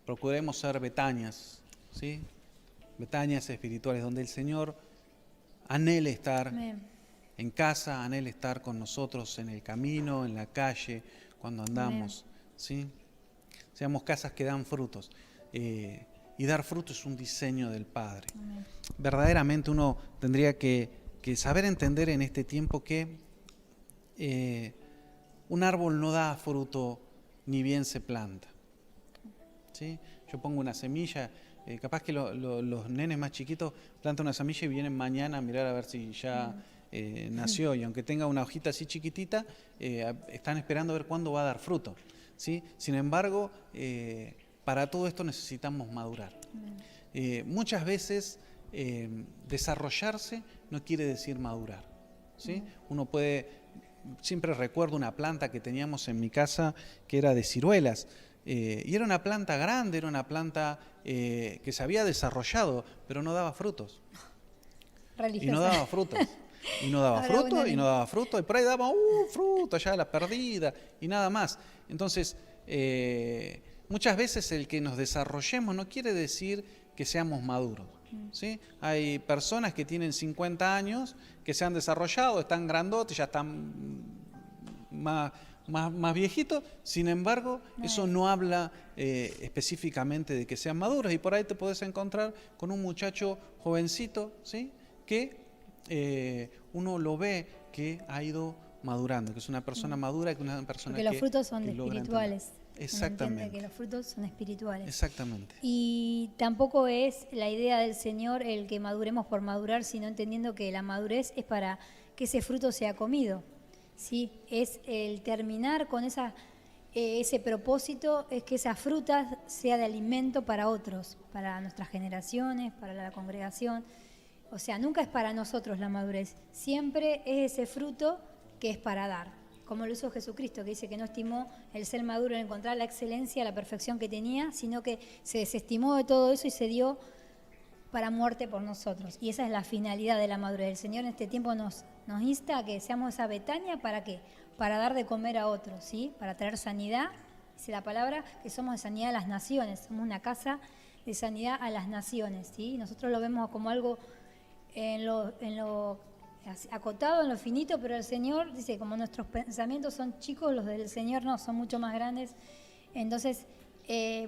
Procuremos ser Betanias, ¿sí? Betanias espirituales, donde el Señor anhele estar en casa, anhele estar con nosotros en el camino, en la calle, cuando andamos, ¿sí? Seamos casas que dan frutos. Y dar fruto es un diseño del Padre. Verdaderamente uno tendría que saber entender en este tiempo que un árbol no da fruto ni bien se planta, ¿sí? Yo pongo una semilla, capaz que los nenes más chiquitos plantan una semilla y vienen mañana a mirar a ver si ya nació, y aunque tenga una hojita así chiquitita, están esperando a ver cuándo va a dar fruto, ¿sí? Sin embargo, para todo esto necesitamos madurar. Muchas veces desarrollarse no quiere decir madurar, ¿sí? Uno puede, siempre recuerdo una planta que teníamos en mi casa que era de ciruelas, y era una planta grande, era una planta que se había desarrollado, pero no daba frutos. Religiosa. Y no daba frutos. Y no daba fruto, y no daba fruto, y por ahí daba fruto, ya la perdida, y nada más. Entonces, muchas veces el que nos desarrollemos no quiere decir que seamos maduros, ¿sí? Hay personas que tienen 50 años, que se han desarrollado, están grandotes, ya están más viejitos, sin embargo, eso no habla específicamente de que sean maduros, y por ahí te podés encontrar con un muchacho jovencito, ¿sí?, que uno lo ve que ha ido madurando, que es una persona madura, que es una persona porque los frutos son espirituales. Exactamente. Que los frutos son espirituales. Exactamente. Y tampoco es la idea del Señor el que maduremos por madurar, sino entendiendo que la madurez es para que ese fruto sea comido, ¿sí? Es el terminar con ese propósito, es que esa fruta sea de alimento para otros, para nuestras generaciones, para la congregación. O sea, nunca es para nosotros la madurez, siempre es ese fruto que es para dar, como lo hizo Jesucristo, que dice que no estimó el ser maduro en encontrar la excelencia, la perfección que tenía, sino que se desestimó de todo eso y se dio para muerte por nosotros. Y esa es la finalidad de la madurez. El Señor en este tiempo nos insta a que seamos esa Betania, ¿para qué? Para dar de comer a otros, ¿sí? Para traer sanidad, dice la palabra, que somos de sanidad a las naciones, somos una casa de sanidad a las naciones, ¿sí? Nosotros lo vemos como algo en acotado en lo finito, pero el Señor dice, como nuestros pensamientos son chicos, los del Señor no, son mucho más grandes. Entonces,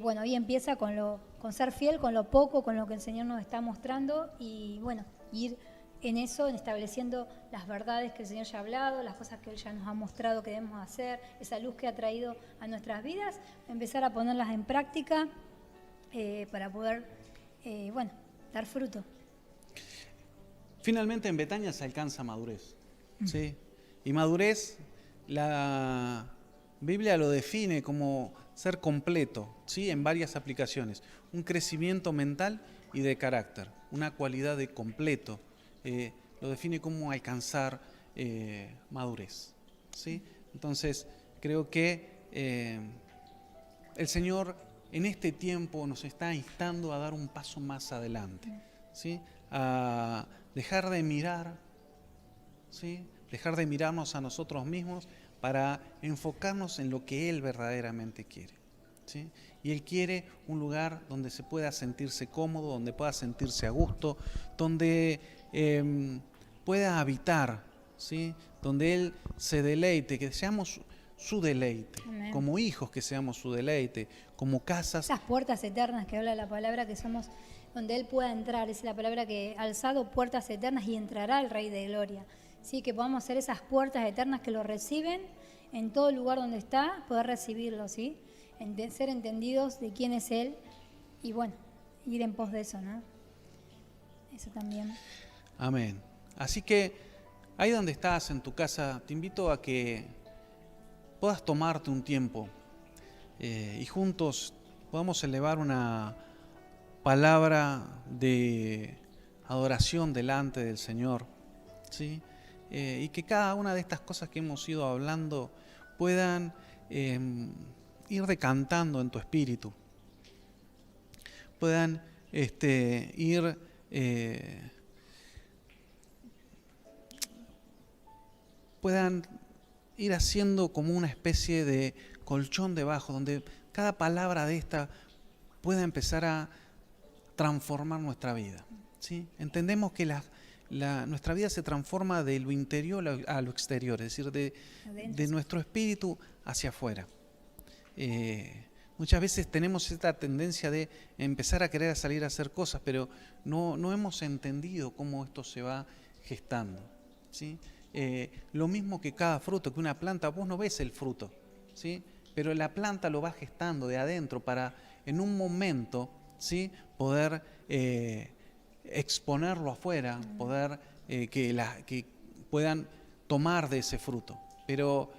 bueno, ahí empieza con ser fiel, con lo poco, con lo que el Señor nos está mostrando y bueno, ir en eso, estableciendo las verdades que el Señor ya ha hablado, las cosas que Él ya nos ha mostrado que debemos hacer, esa luz que ha traído a nuestras vidas, empezar a ponerlas en práctica para poder, bueno, dar fruto. Finalmente en Betania se alcanza madurez, ¿sí? Y madurez, la Biblia lo define como ser completo, ¿sí? En varias aplicaciones. Un crecimiento mental y de carácter, una cualidad de completo. Lo define como alcanzar madurez, ¿sí? Entonces, creo que el Señor en este tiempo nos está instando a dar un paso más adelante, ¿sí? A dejar de mirar, ¿sí? Dejar de mirarnos a nosotros mismos para enfocarnos en lo que Él verdaderamente quiere, ¿sí? Y Él quiere un lugar donde se pueda sentirse cómodo, donde pueda sentirse a gusto, donde pueda habitar, ¿sí? Donde Él se deleite, que seamos su deleite. Amén. Como hijos que seamos su deleite, como casas. Esas puertas eternas que habla la palabra, que somos donde Él pueda entrar, es la palabra que alzado puertas eternas y entrará el Rey de Gloria. ¿Sí? Que podamos ser esas puertas eternas que lo reciben en todo lugar donde está, poder recibirlo, ¿sí? Ser entendidos de quién es Él y bueno, ir en pos de eso, ¿no? Eso también. Amén. Así que ahí donde estás, en tu casa, te invito a que puedas tomarte un tiempo y juntos podamos elevar una palabra de adoración delante del Señor, ¿sí? Y que cada una de estas cosas que hemos ido hablando puedan ir decantando en tu espíritu, puedan ir haciendo como una especie de colchón debajo, donde cada palabra de esta pueda empezar a transformar nuestra vida, ¿sí? Entendemos que nuestra vida se transforma de lo interior a lo exterior, es decir, de nuestro espíritu hacia afuera. Muchas veces tenemos esta tendencia de empezar a querer salir a hacer cosas, pero no hemos entendido cómo esto se va gestando, ¿sí? Lo mismo que cada fruto, que una planta, vos no ves el fruto, ¿sí? Pero la planta lo va gestando de adentro para en un momento, ¿sí? Poder exponerlo afuera, poder que puedan tomar de ese fruto. Pero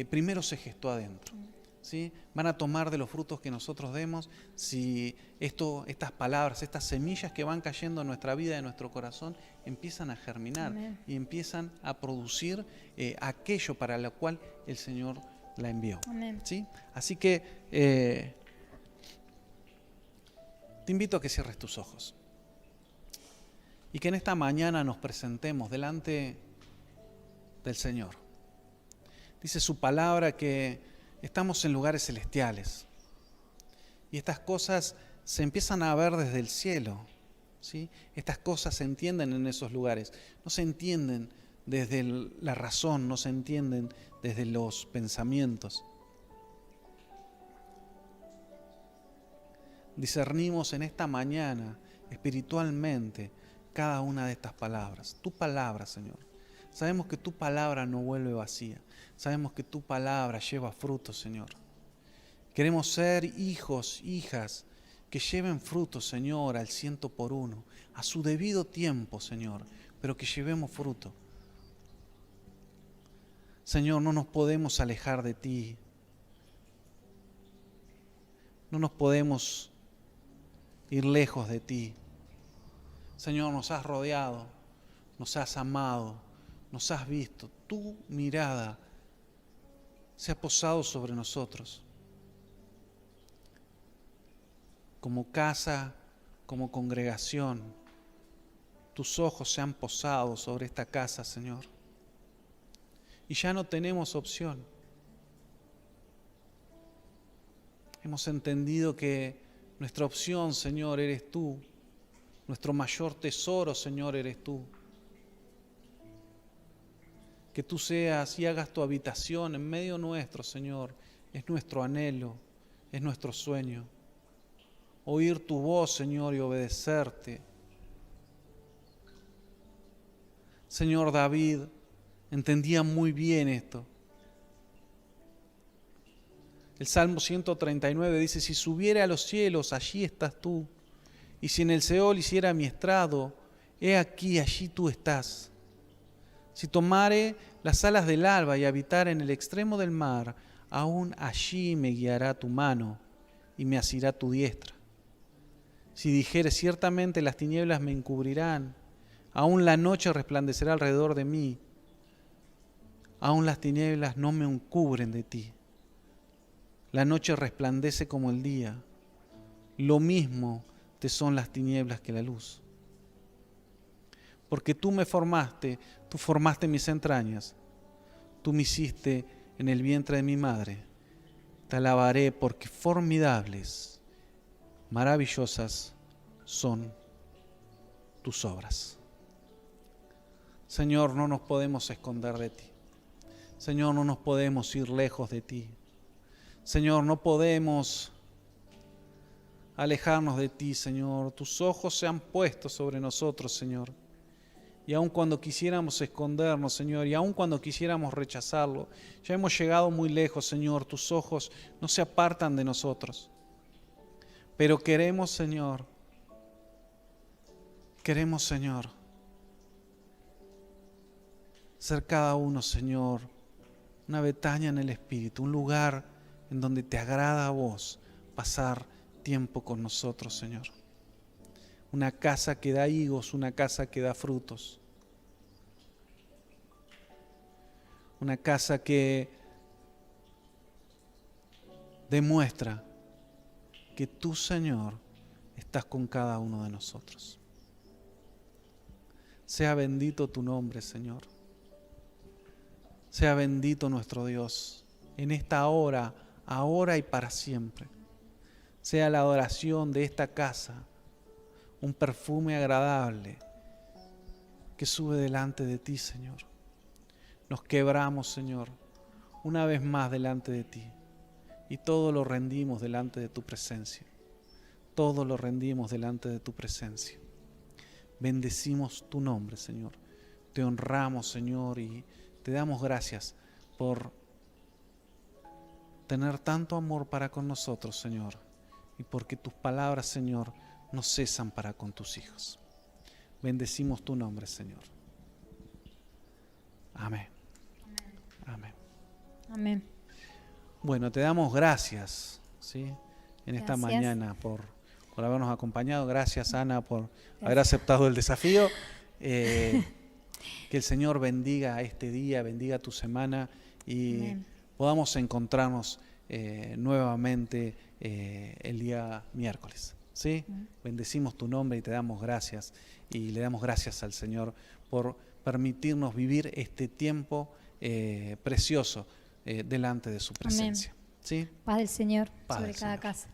primero se gestó adentro, ¿sí? Van a tomar de los frutos que nosotros demos si estas palabras, estas semillas que van cayendo en nuestra vida, en nuestro corazón, empiezan a germinar. Amén. Y empiezan a producir aquello para lo cual el Señor la envió. Amén. ¿Sí? Así que te invito a que cierres tus ojos y que en esta mañana nos presentemos delante del Señor. Dice su palabra que estamos en lugares celestiales y estas cosas se empiezan a ver desde el cielo, ¿sí? Estas cosas se entienden en esos lugares, no se entienden desde la razón, no se entienden desde los pensamientos. Discernimos en esta mañana espiritualmente cada una de estas palabras. Tu palabra, Señor. Sabemos que tu palabra no vuelve vacía. Sabemos que tu palabra lleva fruto, Señor. Queremos ser hijos, hijas, que lleven fruto, Señor, al 100%, a su debido tiempo, Señor, pero que llevemos fruto. Señor, no nos podemos alejar de ti. No nos podemos ir lejos de ti. Señor, nos has rodeado, nos has amado, nos has visto. Tu mirada se ha posado sobre nosotros. Como casa, como congregación, tus ojos se han posado sobre esta casa, Señor. Y ya no tenemos opción. Hemos entendido que nuestra opción, Señor, eres tú. Nuestro mayor tesoro, Señor, eres tú. que tú seas y hagas tu habitación en medio nuestro, Señor. Es nuestro anhelo, es nuestro sueño. Oír tu voz, Señor, y obedecerte. Señor, David entendía muy bien esto. El Salmo 139 dice: si subiere a los cielos, allí estás tú. Y si en el Seol hiciera mi estrado, he aquí, allí tú estás. Si tomare las alas del alba y habitare en el extremo del mar, aún allí me guiará tu mano y me asirá tu diestra. Si dijere: ciertamente las tinieblas me encubrirán, aún la noche resplandecerá alrededor de mí, aún las tinieblas no me encubren de ti. La noche resplandece como el día, lo mismo te son las tinieblas que la luz. Porque tú me formaste, tú formaste mis entrañas, tú me hiciste en el vientre de mi madre. Te alabaré porque formidables, maravillosas son tus obras. Señor, no nos podemos esconder de ti. Señor, no nos podemos ir lejos de ti. Señor, no podemos alejarnos de ti, Señor. Tus ojos se han puesto sobre nosotros, Señor. Y aun cuando quisiéramos escondernos, Señor, y aun cuando quisiéramos rechazarlo, ya hemos llegado muy lejos, Señor. Tus ojos no se apartan de nosotros. Pero queremos, Señor, ser cada uno, Señor, una Betania en el Espíritu, un lugar en donde te agrada a vos pasar tiempo con nosotros, Señor. Una casa que da higos, una casa que da frutos. Una casa que demuestra que tú, Señor, estás con cada uno de nosotros. Sea bendito tu nombre, Señor. Sea bendito nuestro Dios en esta hora, ahora y para siempre. Sea la adoración de esta casa un perfume agradable que sube delante de ti, Señor. Nos quebramos, Señor, una vez más delante de ti y todo lo rendimos delante de tu presencia. Todo lo rendimos delante de tu presencia. Bendecimos tu nombre, Señor. Te honramos, Señor, y te damos gracias por tener tanto amor para con nosotros, Señor, y porque tus palabras, Señor, no cesan para con tus hijos. Bendecimos tu nombre, Señor. Amén. Amén. Amén. Bueno, te damos gracias, ¿sí?, en esta Gracias. mañana por habernos acompañado. Gracias, Ana, por haber aceptado el desafío. Que el Señor bendiga este día, bendiga tu semana y Amén. podamos encontrarnos nuevamente el día miércoles. ¿Sí? Bendecimos tu nombre y te damos gracias. Y le damos gracias al Señor por permitirnos vivir este tiempo precioso delante de su presencia. ¿Sí? Paz del Señor Paz sobre del cada Señor. casa.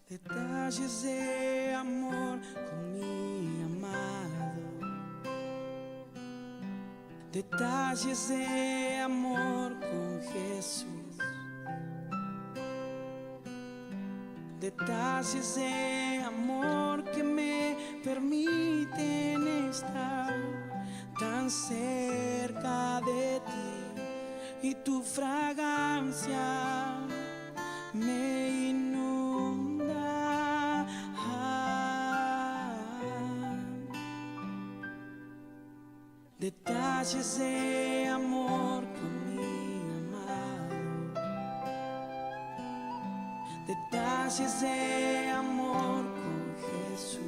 Detalles de amor con mi amado. Detalles de amor con Jesús. Detalles de amor que me permiten estar tan cerca de ti y tu fragancia me inunda. Detalles de amor con mi amado. Detalles de amor con Jesús.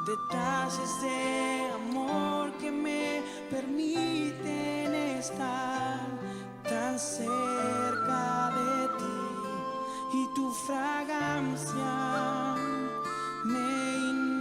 Detalles de amor que me permiten estar tan cerca de ti y tu fragancia me